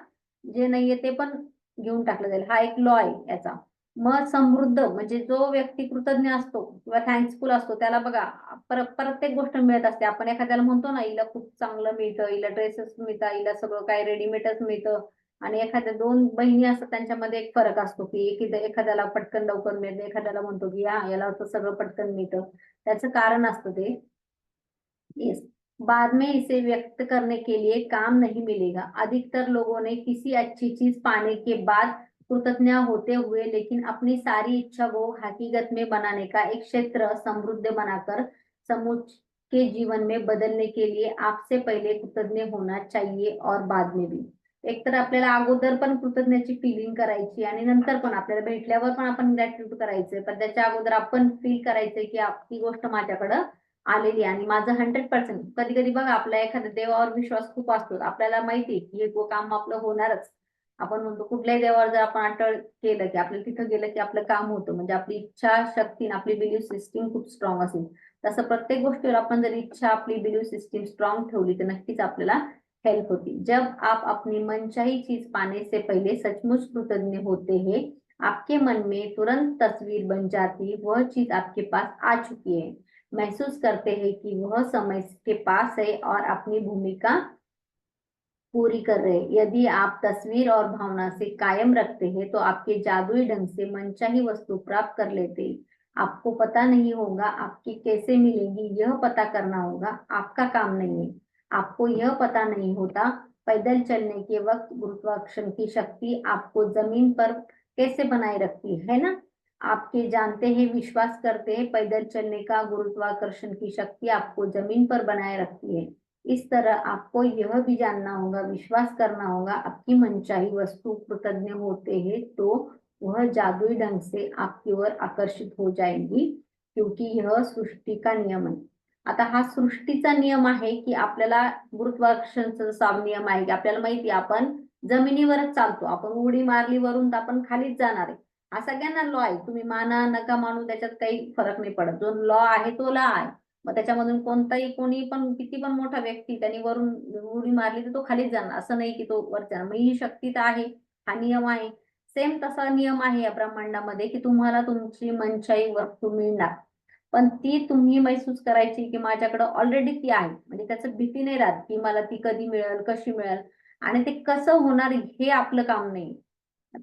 जे नाहीये ते पण घेऊन टाकलं जाईल। हा एक लॉ आहे याचा। मग समृद्ध म्हणजे जो व्यक्ती कृतज्ञ असतो किंवा थँक्सफुल असतो त्याला बघा प्रत्येक गोष्ट मिळत असते। आपण एखाद्याला म्हणतो ना हिला खूप चांगलं मिळतं, हिला ड्रेसेस मिळतात, हिला सगळं काय रेडीमेडच मिळतं आणि एखाद्या दोन बहिणी असतात त्यांच्यामध्ये एक फरक असतो की एखाद्याला पटकन लवकर मिळतं, एखाद्याला म्हणतो की याला तर सगळं पटकन मिळतं। त्याचं कारण असतं ते यस, बाद में इसे व्यक्त करने के लिए काम नहीं मिलेगा। अधिकतर लोगों ने किसी अच्छी चीज पाने के बाद कृतज्ञ होते हुए लेकिन अपनी सारी इच्छा को हकीकत में बनाने का एक क्षेत्र समृद्ध बनाकर समुच के जीवन में बदलने के लिए आपसे पहले कृतज्ञ होना चाहिए और बाद में भी। एक तर आपल्याला अगोदर पण कृतज्ञतेची फिलिंग करायची आणि नंतर पण आपल्याला भेटल्यावर पण आपण ग्रॅटिट्यूड करायचंय, पण त्याच्या अगोदर आपण फील करायचंय की ती गोष्ट माझ्याकडं आलेली आणि माझं 100%। कधी कधी बघा आपला एखाद्या देवावर विश्वास खूप असतो, आपल्याला माहिती की हे काम आपलं होणारच। आपण म्हणतो कुठल्याही देवावर जर आपण अटळ केलं की आपल्याला तिथं गेलं की आपलं काम होतं, म्हणजे आपली इच्छा शक्ती आपली बिलीफ सिस्टीम खूप स्ट्रॉंग असेल। तसं प्रत्येक गोष्टीवर आपण जर इच्छा आपली बिलीफ सिस्टीम स्ट्रॉंग ठेवली तर नक्कीच आपल्याला हेल्प होती। जब आप अपनी मनचाही चीज पाने से पहले सचमुच कृतज्ञ होते हैं आपके मन में तुरंत तस्वीर बन जाती वह चीज आपके पास आ चुकी है। महसूस करते हैं कि वह समय के पास है और अपनी भूमिका पूरी कर रहे हैं। यदि आप तस्वीर और भावना से कायम रखते हैं तो आपके जादुई ढंग से मनचाही वस्तु प्राप्त कर लेते हैं। आपको पता नहीं होगा आपकी कैसे मिलेंगी, यह पता करना होगा, आपका काम नहीं है। आपको यह पता नहीं होता पैदल चलने के वक्त गुरुत्वाकर्षण की शक्ति आपको जमीन पर कैसे बनाए रखती है ना। आपके जानते हैं विश्वास करते हैं पैदल चलने का गुरुत्वाकर्षण की शक्ति आपको जमीन पर बनाए रखती है। इस तरह आपको यह भी जानना होगा विश्वास करना होगा आपकी मनचाही वस्तु कृतज्ञ होते हैं तो वह जादुई ढंग से आपकी ओर आकर्षित हो जाएगी, क्योंकि यह सृष्टी का नियम है। आता हा सृष्टीचा नियम आहे की आपल्याला गुरुत्वाकर्षणचा जसा नियम आहे की आपल्याला माहिती आहे आपण जमिनीवरच चालतो, आपण उडी मारली वरून तर आपण खालीच जाणार आहे। हा सगळ्यांना लॉ आहे, तुम्ही माना नका मानू त्याच्यात काही फरक नाही पडत। जो लॉ आहे तो लॉ आहे। मग त्याच्यामधून कोणताही कोणी पण किती पण मोठा व्यक्ती त्यांनी वरून उडी मारली तर तो खालीच जाणार, असं नाही की तो वर जाणार। मग ही शक्ती तर आहे, हा नियम आहे। सेम तसा नियम आहे या ब्रह्मांडामध्ये की तुम्हाला तुमची मनशाही वस्तू मिळणार, पण ती तुम्ही महसूस करायची की माझ्याकडे ऑलरेडी ती आहे। म्हणजे त्याचं भीती नाही राहत की मला ती कधी मिळेल कशी मिळेल आणि ते कसं होणार हे आपलं काम नाही।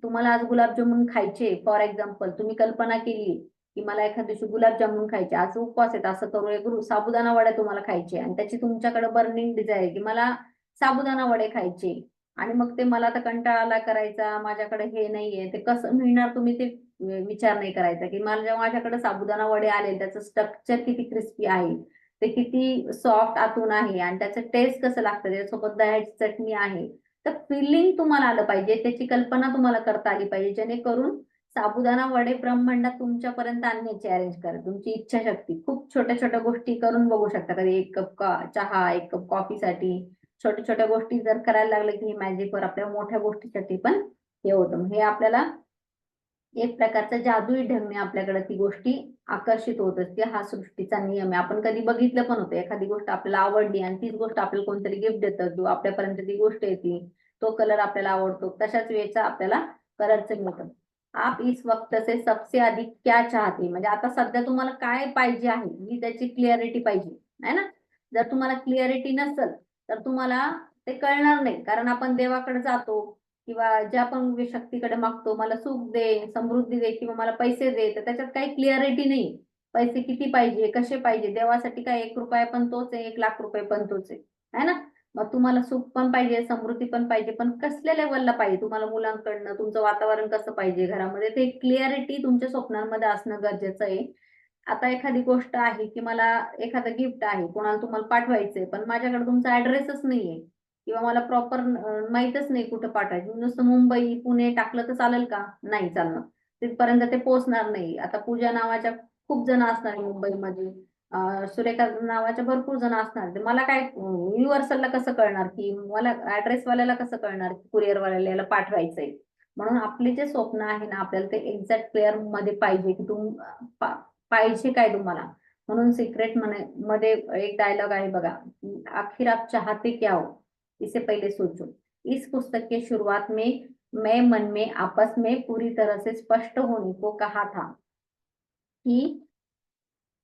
तुम्हाला आज गुलाबजामुन खायचे फॉर एक्झाम्पल, तुम्ही कल्पना केली की मला एखाद्या दिवशी गुलाबजामुन खायचे, आज उपवास आहेत असं करू एक साबुदाणा वडे तुम्हाला खायचे आणि त्याची तुमच्याकडे बर्निंग डिझायर आहे की मला साबुदाणा वडे खायचे आणि मग ते मला आता कंटाळा आला करायचा, माझ्याकडे हे नाहीये, ते कसं मिळणार तुम्ही ते विचार नाही करायचा की माझ्याकडे साबुदाणा वडे आले त्याचं स्ट्रक्चर किती क्रिस्पी आहे, ते किती सॉफ्ट आतून आहे आणि त्याचं टेस्ट कसं लागतं, त्याच्यासोबत दह्याची चटणी आहे। तर फिलिंग तुम्हाला आलं पाहिजे, त्याची कल्पना तुम्हाला करता आली पाहिजे, जेणेकरून साबुदाणा वडे ब्रह्मांडात तुमच्यापर्यंत आणण्याची अरेंज करा. तुमची इच्छाशक्ती खूप छोट्या छोट्या गोष्टी करून बघू शकता. कधी 1 कप चहा, 1 कप कॉफीसाठी छोट्या छोट्या गोष्टी जर करायला लागलं की मॅजिकवर आपल्या मोठ्या गोष्टीसाठी पण हे होतं. हे आपल्याला एक प्रकारचा जादुई ढंगने आपल्याकडे ती गोष्टी आकर्षित होत असते. हा सृष्टीचा नियम आहे. आपण कधी बघितलं पण होतं, एखादी गोष्ट आपल्याला आवडली आणि तीच गोष्ट आपल्याला कोणतरी गिफ्ट देतं किंवा आपल्यापर्यंत ती गोष्ट येते, तो कलर आपल्याला आवडतो, तशाच वेळेचा आपल्याला कलरचं मिळतं. आप इस वक्त से सबसे अधिक क्या चाहते, म्हणजे आता सध्या तुम्हाला काय पाहिजे आहे ही त्याची क्लिअरिटी पाहिजे आहे ना. जर तुम्हाला क्लिअरिटी नसेल तर तुम्हाला ते कळणार नाही. कारण आपण देवाकडे जातो किंवा ज्या पण शक्तीकडे मागतो, मला सुख दे, समृद्धी दे किंवा मला पैसे दे, तर त्याच्यात काही क्लिअरिटी नाही. पैसे किती पाहिजे, कसे पाहिजे, देवासाठी काय 1 रुपया पण तोच आहे, 1 लाख रुपये पण तोच आहे ना. मग तुम्हाला सुख पण पाहिजे, समृद्धी पण पाहिजे, पण कसल्या लेवलला पाहिजे, तुम्हाला मुलांकडनं तुमचं वातावरण कसं पाहिजे घरामध्ये, ते क्लिअरिटी तुमच्या स्वप्नांमध्ये असणं गरजेचं आहे. आता एखादी गोष्ट आहे की मला एखादं गिफ्ट आहे, कोणाला तुम्हाला पाठवायचंय, पण माझ्याकडे तुमचा ऍड्रेसच नाहीये किंवा मला प्रॉपर माहीतच नाही कुठं पाठवायचं. नुसतं मुंबई, पुणे टाकलं तर चालेल का? नाही चालणार. तिथपर्यंत ते पोहोचणार नाही. आता पूजा नावाच्या खूप जण असणार आहे मुंबईमध्ये. सुरेखा नावाच्या भरपूर जण असणार. तर मला काय युनिव्हर्सलला कसं कळणार की मला ऍड्रेसवाल्याला कसं कळणार की कुरिअरवाल्याला याला पाठवायचंय. म्हणून आपले जे स्वप्न आहे ना, आपल्याला ते एक्झॅक्ट क्लिअर मध्ये पाहिजे की पाहिजे काय तुम्हाला. म्हणून सिक्रेट मध्ये एक डायलॉग आहे बघा, आखिर आप चाहते क्या हो, इसे पहले सोचो. इस पुस्तक के शुरुआत में मैं मन में आपस में पूरी तरह से स्पष्ट होने को कहा था कि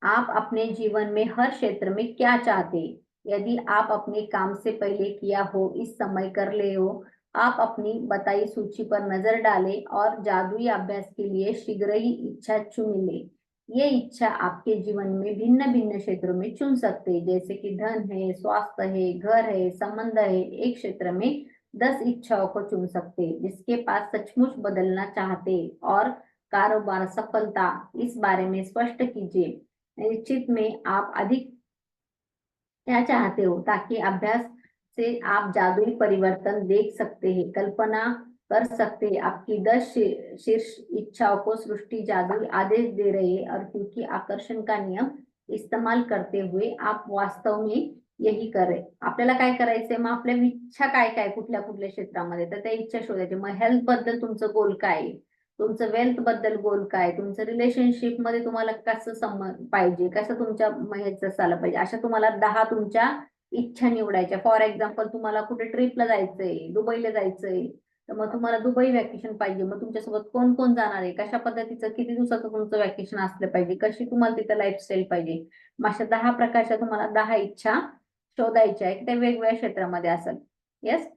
आप अपने जीवन में हर क्षेत्र में क्या चाहते, यदि आप अपने काम से पहले किया हो, इस समय कर ले हो, आप अपनी बताई सूची पर नजर डालें और जादुई अभ्यास के लिए शीघ्र ही इच्छा चुन ले. ये इच्छा आपके जीवन में भिन्न भिन्न क्षेत्रों में चुन सकते हैं, जैसे कि धन है, स्वास्थ्य है, घर है, संबंध है. एक क्षेत्र में 10 इच्छाओं को चुन सकते हैं, जिसके पास सचमुच बदलना चाहते और कारोबार सफलता, इस बारे में स्पष्ट कीजिए. निश्चित में आप अधिक क्या चाहते हो, ताकि अभ्यास से आप जादुई परिवर्तन देख सकते हैं, कल्पना कर सकते हैं. आपकी 10 शीर्ष इच्छाओं को सृष्टि जादुई आदेश दे रही है, और क्योंकि आकर्षण का नियम इस्तेमाल करते हुए आप वास्तव में यही करें. आपल्याला काय करायचंय, मग आपल्या इच्छा काय काय कुठल्या कुठल्या क्षेत्रामध्ये, तर त्या इच्छा शोधायच्या. मग हेल्थ बद्दल तुमचं गोल काय आहे, तुमचं वेल्थ बद्दल गोल काय, तुमचं रिलेशनशिप मध्ये तुम्हाला कसं संबंध पाहिजे, कसं तुमच्या ह्याचं झालं पाहिजे, अशा तुम्हाला 10 तुमच्या इच्छा निवडायच्या. फॉर एक्झाम्पल, तुम्हाला कुठे ट्रिपला जायचंय, दुबईला जायचंय, तर मग तुम्हाला दुबई वॅकेशन पाहिजे. मग तुमच्यासोबत कोण कोण जाणार आहे, कशा पद्धतीचं, किती दिवसाचं तुमचं वॅकेशन असलं पाहिजे, कशी तुम्हाला तिथं लाईफस्टाईल पाहिजे. मग अशा 10 प्रकारच्या तुम्हाला 10 इच्छा शोधायच्या आहेत, त्या वेगवेगळ्या क्षेत्रामध्ये असेल. येस.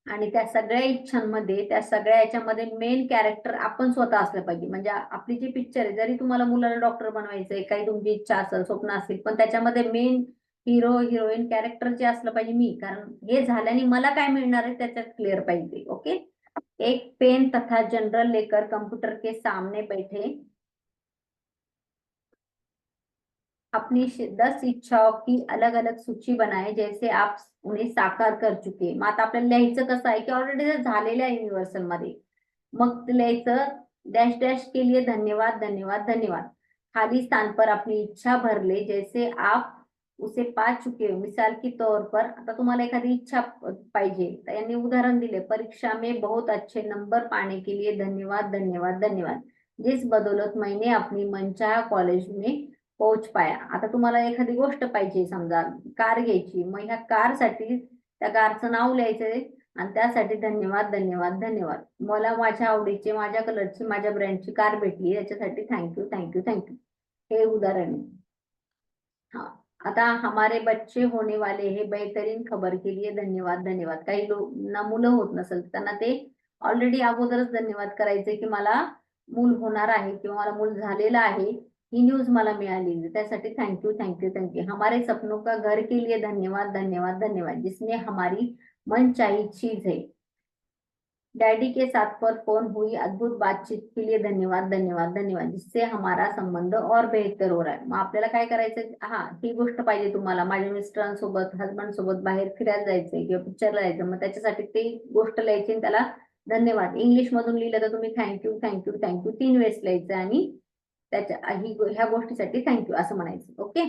आणि त्या सगळ्या इच्छांमध्ये, त्या सगळ्या याच्यामध्ये मेन कॅरेक्टर आपण स्वतः असलं पाहिजे. म्हणजे आपली जी पिक्चर आहे, जरी तुम्हाला मुलाला डॉक्टर बनवायचंय, काही तुमची इच्छा असेल, स्वप्न असेल, पण त्याच्यामध्ये मेन हिरो हिरोईन कॅरेक्टर जे असलं पाहिजे मी. कारण हे झाल्याने मला काय मिळणार आहे त्याच्यात क्लिअर पाहिजे. ओके. एक पेन तथा जनरल लेकर कंप्यूटर के सामने बैठे अपनी 10 इच्छाओं की अलग अलग सूची बनाए, जैसे आप उन्हें साकार कर चुके. मग आता आपल्याला लिहायचं कसं आहे की ऑलरेडी जर झालेलं आहे युनिव्हर्सल मध्ये, मग लिहायचं डॅश डॅश के लिए धन्यवाद धन्यवाद धन्यवाद. खाली स्थान पर अपनी इच्छा भर ले, जैसे आप उसे पा चुके हो. मिसाल के तौर पर, आता तुम्हाला एखादी इच्छा पाहिजे, तर यांनी उदाहरण दिले, परीक्षा में बहुत अच्छे नंबर पाने के लिए धन्यवाद धन्यवाद धन्यवाद, जिस बदौलत मैंने अपनी मनचाहा कॉलेज में पोहोच पाया. आता तुम्हाला एखादी गोष्ट पाहिजे, समजा कार घ्यायची, मग ह्या कारसाठी त्या कारचं नाव लिहायचंय आणि त्यासाठी धन्यवाद धन्यवाद धन्यवाद. मला माझ्या आवडीची, माझ्या कलरची, माझ्या ब्रँडची कार भेटली, याच्यासाठी थँक्यू थँक्यू थँक्यू. हे उदाहरण आहे. हाँ, आता हमारे बच्चे होने वाले हे बेहतरीन खबर के लिए धन्यवाद धन्यवाद. काही लोक ना मुलं होत नसेल त्यांना ते ऑलरेडी अगोदरच धन्यवाद करायचे की मला मूल होणार आहे किंवा मला मूल झालेलं आहे, ही न्यूज मला मिळाली, त्यासाठी थँक्यू थँक्यू थँक्यू. हमारे सपनों का घर के लिए धन्यवाद धन्यवाद धन्यवाद, जिसमें हमारी मनचाही चीज है. डैडी के साथ पर फोन हुई अद्भुत बातचीत के लिए धन्यवाद धन्यवाद धन्यवाद, जिससे हमारा संबंध और बेहतर हो रहा है. मग आपल्याला काय करायचं, हा ही गोष्ट पाहिजे तुम्हाला, माझ्या मिस्टरांसोबत, हजबंड सोबत बाहेर फिरायला जायचंय किंवा पिक्चरला जायचं, मग त्याच्यासाठी ती गोष्ट लिहायची आणि त्याला धन्यवाद. इंग्लिश मधून लिहिलं तर तुम्ही थँक्यू थँक्यू थँक्यू 3 वेळेस लिहायचं आणि ह्या गोष्टीसाठी थँक्यू असं म्हणायचं. ओके.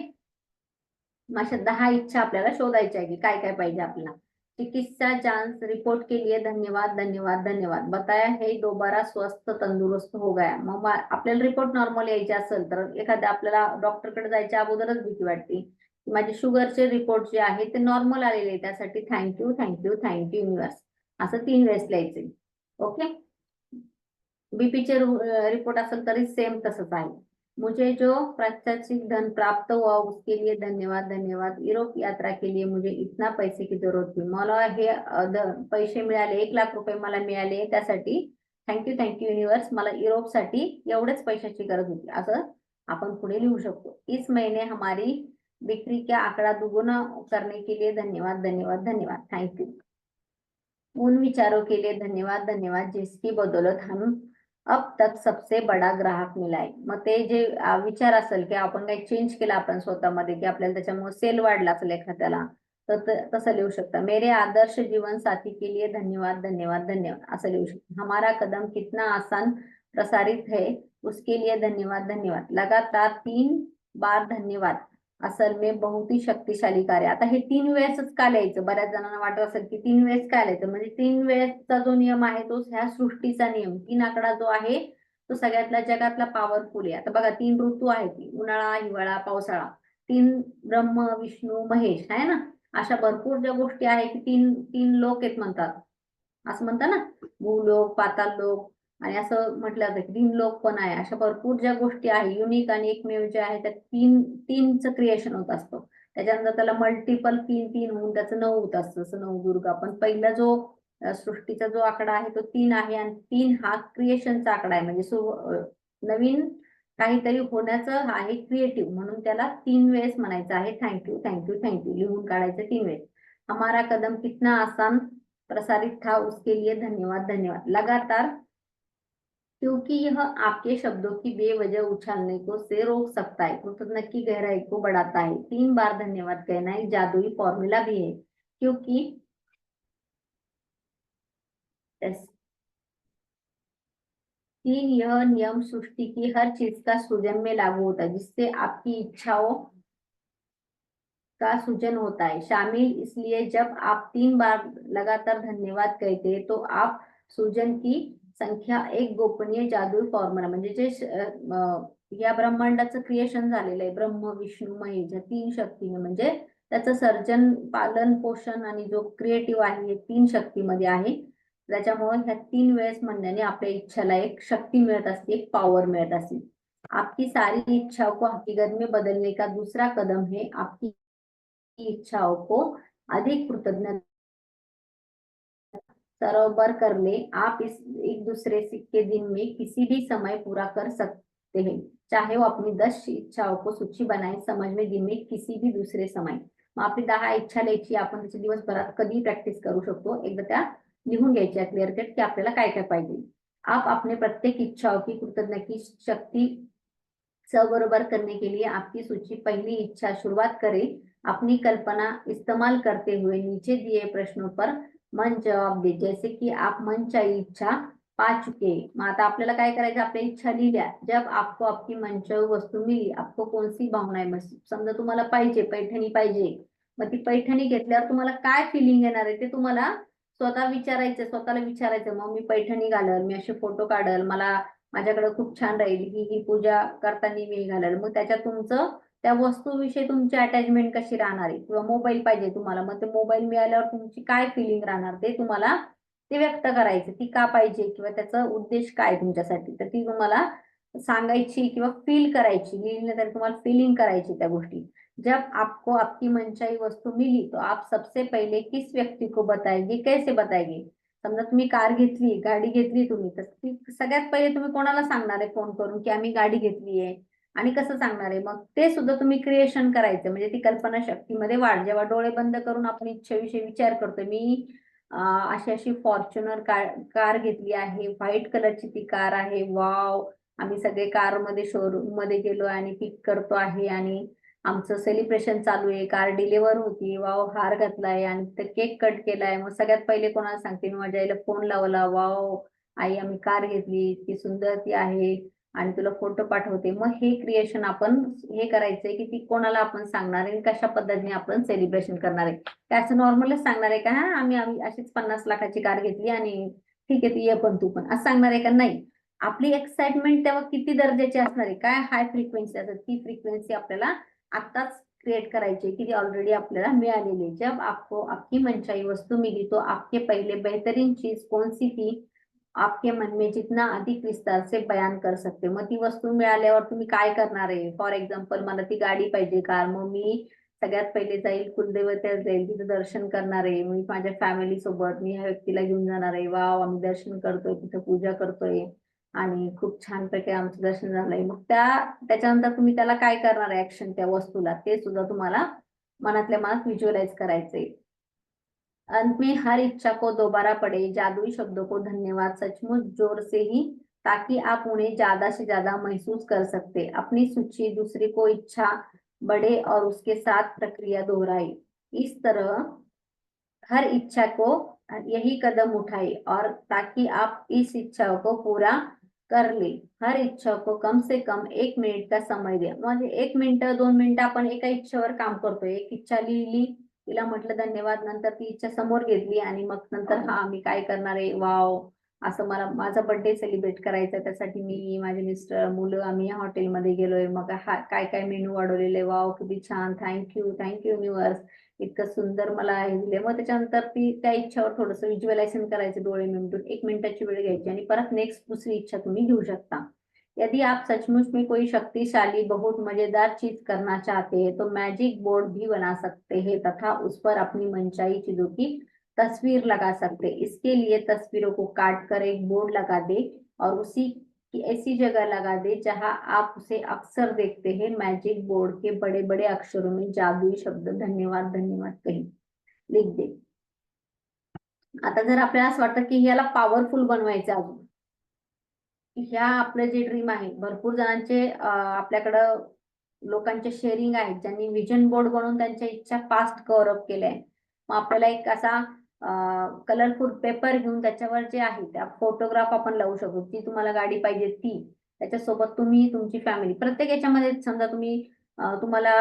अशा 10 इच्छा आपल्याला शोधायच्या आहे की काय काय पाहिजे आपल्याला. चिकित्सा जांच रिपोर्ट के लिए धन्यवाद धन्यवाद धन्यवाद. बताया है दोबारा स्वस्थ तंदुरुस्त हो गया. मग आपल्याला रिपोर्ट नॉर्मल यायचे असेल तर एखाद्या आपल्याला डॉक्टरकडे जायच्या अगोदरच भीती वाटते की माझे शुगरचे रिपोर्ट जे आहे ते नॉर्मल आलेले आहे, त्यासाठी थँक्यू थँक्यू थँक्यू युनिवर्स असं 3 वेळेस लिहायचे. ओके. बीपीचे रिपोर्ट असेल तरी सेम तसंच आहे. मुझे जो प्रत्याशित धन प्राप्त हुआ उसके लिए धन्यवाद धन्यवाद. युरोप यात्रा के लिए मुझे इतना पैसे की जरूरत थी. मला हे पैसे मिळाले, 1 लाख रुपये मला मिळाले, त्यासाठी थँक्यू थँक्यू युनिवर्स. मला युरोपसाठी एवढेच पैशाची गरज होती असं आपण पुढे लिहू शकतो. इस महीने हमारी बिक्री का आकडा दुगुना करने के लिए धन्यवाद धन्यवाद धन्यवाद. थँक्यू. उन विचारों के लिए धन्यवाद धन्यवाद जिसकी बदौलत हम अब तक सबसे बडा ग्राहक मिलाय. मग ते जे विचार असेल की आपण काही चेंज केला आपण स्वतःमध्ये की आपल्याला त्याच्यामुळे सेल वाढला असेल एखाद्याला, तर तसं लिहू शकता. मेरे आदर्श जीवन साथी के लिए धन्यवाद धन्यवाद धन्यवाद असं लिहू शकता. हमारा कदम कितना आसान प्रसारित है उसके लिए धन्यवाद धन्यवाद. लगातार 3 बार धन्यवाद असल में बहुत ही शक्तिशाली कार्य. आता हे 3 वेळेसच का लिहायचं? बऱ्याच जणांना वाटत असेल की 3 वेळेस काय लिहायचं, म्हणजे 3 वेळेसचा जो नियम आहे तो ह्या सृष्टीचा नियम. 3 आकडा जो आहे तो सगळ्यातला जगातला पॉवरफुल आहे. आता बघा 3 ऋतू आहेत, उन्हाळा, हिवाळा, पावसाळा. 3 ब्रह्म, विष्णू, महेश आहे ना. अशा भरपूर ज्या गोष्टी आहेत की 3 लोक आहेत म्हणतात, असं म्हणतात ना, भूलोक, पाताल लोक आणि असं म्हटलं जातं की 3 लोक पण आहे. अशा भरपूर ज्या गोष्टी आहे युनिक आणि एकमेव जे आहे त्यात 3चं क्रिएशन होत असतं. त्याच्यानंतर त्याला मल्टिपल 3 होऊन त्याचं 9 होत असतं, जसं नवदुर्गा. पण पहिला जो सृष्टीचा जो आकडा आहे तो 3 आहे आणि 3 हा क्रिएशनचा आकडा आहे, म्हणजे नवीन काहीतरी होण्याचं आहे क्रिएटिव्ह, म्हणून त्याला 3 वेळेस म्हणायचं आहे थँक्यू थँक्यू थँक्यू. लिहून काढायचं 3 वेळेस. हमारा कदम कितना आसान प्रसारित था उसके लिए धन्यवाद धन्यवाद. लगातार क्योंकि यह आपके शब्दों की बेवजह उछालने को से रोक सकता है, कृतज्ञता की गहराई को बढ़ाता है. 3 बार धन्यवाद कहना एक जादुई फॉर्मूला भी है, क्योंकि यह नियम सृष्टि की हर चीज का सृजन में लागू होता है, जिससे आपकी इच्छाओं का सृजन होता है. शामिल इसलिए जब आप 3 बार लगातार धन्यवाद कहते हैं तो आप सृजन की संख्या एक गोपनीय जादुई फॉर्म्युला, म्हणजे जे या ब्रह्मांडाचं क्रिएशन झालेलं आहे ब्रह्म, विष्णू, महेश या 3 शक्तीने, म्हणजे त्याचं सर्जन, पालन, पोषण आणि जो क्रिएटिव्ह आहे हे 3 शक्तीमध्ये आहे. त्याच्यामुळे ह्या 3 वेळेस म्हणण्याने आपल्या इच्छाला एक शक्ती मिळत असते, एक पॉवर मिळत असते. आपकी सारी इच्छाओं को हकीकत में बदलने का दूसरा कदम है आपकी इच्छाओं को अधिक कृतज्ञ सरोबर कर ले. आप इस एक दूसरे के दिन में किसी भी समय पूरा कर सकते हैं, चाहे वो अपनी 10 इच्छाओं को सूची बनाए समझ में दिन में किसी भी दूसरे समय. मग आपली 10 इच्छा लिहायची, आपण त्याची दिवसभरात कधी प्रॅक्टिस करू शकतो. एकदा त्या लिहून घ्यायच्या क्लिअर कट की आपल्याला काय काय पाहिजे. आप अपने प्रत्येक इच्छाओं की कृतज्ञता की शक्ति सबरोबर करने के लिए आपकी सूची. पहली इच्छा शुरुआत करें. अपनी कल्पना इस्तेमाल करते हुए नीचे दिए प्रश्नों पर मन जवाब दे, जैसे की आप मनचाही इच्छा पा चुके. मग आता आपल्याला काय करायचं, आपल्या इच्छा लिहिल्या. जब आपको आपकी मनचाही वस्तू मिली, आपको कोणती भावना आहे, समजा तुम्हाला पाहिजे पैठणी पाहिजे, मग ती पैठणी घेतल्यावर तुम्हाला काय फिलिंग येणार आहे ते तुम्हाला स्वतः विचारायचं, स्वतःला विचारायचं. मग मी पैठणी घालल, मी असे फोटो काढल, मला माझ्याकडे खूप छान राहील, ही पूजा करताना मी घालेल. मग त्याच्यात तुमचं त्या वस्तूविषयी तुमची अटॅचमेंट कशी राहणार आहे. किंवा मोबाईल पाहिजे तुम्हाला, मग ते मोबाईल मिळाल्यावर तुमची काय फिलिंग राहणार ते तुम्हाला ते व्यक्त करायचं, ती का पाहिजे किंवा त्याचा उद्देश काय तुमच्यासाठी, तर ती तुम्हाला सांगायची किंवा फील करायची. लिहिलं तर तुम्हाला फिलिंग करायची त्या गोष्टी. जब आपको आपकी मनचाही वस्तू मिली तो आप सबसे पहले किस व्यक्ती को बताएंगे, कैसे बताएंगे. समजा तुम्ही कार घेतली, गाडी घेतली तुम्ही, तर ती सगळ्यात पहिले तुम्ही कोणाला सांगणार आहे फोन करून की आम्ही गाडी घेतली आहे, आणि कसं सांगणार आहे. मग ते सुद्धा तुम्ही क्रिएशन करायचं, म्हणजे ती कल्पना शक्तीमध्ये वाढ. जेव्हा डोळे बंद करून आपण इच्छेविषयी विचार करतो, मी अशी अशी फॉर्च्युनर कार घेतली आहे, व्हाईट कलरची ती कार आहे, वाव, आम्ही सगळे कार मध्ये शोरूम मध्ये गेलो आणि पिक करतो आहे, आणि आमचं सेलिब्रेशन चालू आहे, कार डिलिव्हर होती, वाव हार घातलाय आणि ते केक कट केलाय. मग सगळ्यात पहिले कोणाला सांगते, मी माझ्या आईला फोन लावला, वाव आई आम्ही कार घेतली, इतकी सुंदर ती आहे आणि तुला फोटो पाठवते. मग हे क्रिएशन आपण हे करायचंय की ती कोणाला आपण सांगणार आहे, कशा पद्धतीने आपण सेलिब्रेशन करणार आहे. काय असं नॉर्मलच सांगणार आहे का, हा आम्ही आम्ही अशीच 50 लाखाची कार घेतली आणि ठीक आहे ती ये पण तू पण, असं सांगणार आहे का? नाही. आपली एक्साइटमेंट तेव्हा किती दर्जाची असणार आहे, काय हाय फ्रिक्वेन्सी असते, ती फ्रिक्वेन्सी आपल्याला आताच क्रिएट करायची की ती ऑलरेडी आपल्याला मिळालेली है। जब आपको आपकी मनचाही वस्तु मिली तो आपके पहले बेहतरीन चीज कौन सी थी, आपके मन में जितना अधिक विस्तार से बयान कर सकते। मग ती वस्तू मिळाल्यावर तुम्ही काय करणार आहे? फॉर एक्झाम्पल मला ती गाडी पाहिजे, कार, मग मी सगळ्यात पहिले जाईल कुलदैवतेवर जाईल, तिथं दर्शन करणार आहे, मी माझ्या फॅमिली सोबत मी ह्या व्यक्तीला घेऊन जाणार आहे, वाव आम्ही दर्शन करतोय, तिथं पूजा करतोय आणि खूप छान प्रकारे आमचं दर्शन झालंय. मग त्याच्यानंतर तुम्ही त्याला काय करणार आहे ऍक्शन त्या वस्तूला, ते सुद्धा तुम्हाला मनातल्या मनात व्हिज्युअलाइज करायचंय. अंत में हर इच्छा को दोबारा पढ़े, जादुई शब्दों को धन्यवाद सचमुच जोर से ही, ताकि आप उन्हें ज्यादा से ज्यादा महसूस कर सकते। अपनी सूची दूसरे को इच्छा बढ़े और उसके साथ प्रक्रिया दोहराए। इस तरह हर इच्छा को यही कदम उठाए और ताकि आप इस इच्छा को पूरा कर ले। हर इच्छा को कम से कम 1 मिनिट का समय द्या. म्हणजे 1 मिनिट 2 मिनिट आपण एका इच्छेवर काम करतोय. एक इच्छा लिहिली, तिला म्हटलं धन्यवाद, नंतर ती इच्छा समोर घेतली आणि मग नंतर हा मी काय करणार आहे, वाव असं मला माझा बर्थडे सेलिब्रेट करायचा आहे, त्यासाठी मी माझे मिस्टर मुलं आम्ही या हॉटेलमध्ये गेलोय, मग हा काय काय मेनू वाढवलेले, वाव किती छान, थँक्यू थँक्यू युनिवर्स, इतकं सुंदर मला हे दिले. मग त्याच्यानंतर ती त्या इच्छावर थोडंसं व्हिज्युअलायझेशन करायचे, डोळे मिटून 1 मिनिटाची वेळ घ्यायची आणि परत नेक्स्ट दुसरी इच्छा तुम्ही घेऊ शकता. यदि आप सचमुच में कोई शक्तिशाली बहुत मजेदार चीज करना चाहते हैं तो मैजिक बोर्ड भी बना सकते हैं तथा उस पर अपनी मनचाही चीजों की तस्वीर लगा सकते हैं। इसके लिए तस्वीरों को काट कर एक बोर्ड लगा दे और उसी की ऐसी जगह लगा दे जहां आप उसे अक्सर देखते हैं। मैजिक बोर्ड के बड़े बड़े अक्षरों में जादुई शब्द धन्यवाद धन्यवाद कहीं लिख दे. आता जर आपल्याला असं वाटतं की याला पॉवरफुल बनवायचं अजून, ह्या आपलं जे ड्रीम आहे, भरपूर जणांचे आपल्याकडं लोकांचे शेअरिंग आहेत ज्यांनी विजन बोर्ड बनवून त्यांच्या इच्छा फास्ट कव्हर अप केल्या आहे. मग आपल्याला एक असा कलरफुल पेपर घेऊन त्याच्यावर जे आहे त्या फोटोग्राफ आपण लावू शकतो. ती तुम्हाला गाडी पाहिजे ती, त्याच्यासोबत तुम्ही तुमची फॅमिली, प्रत्येक याच्यामध्ये समजा तुम्ही तुम्हाला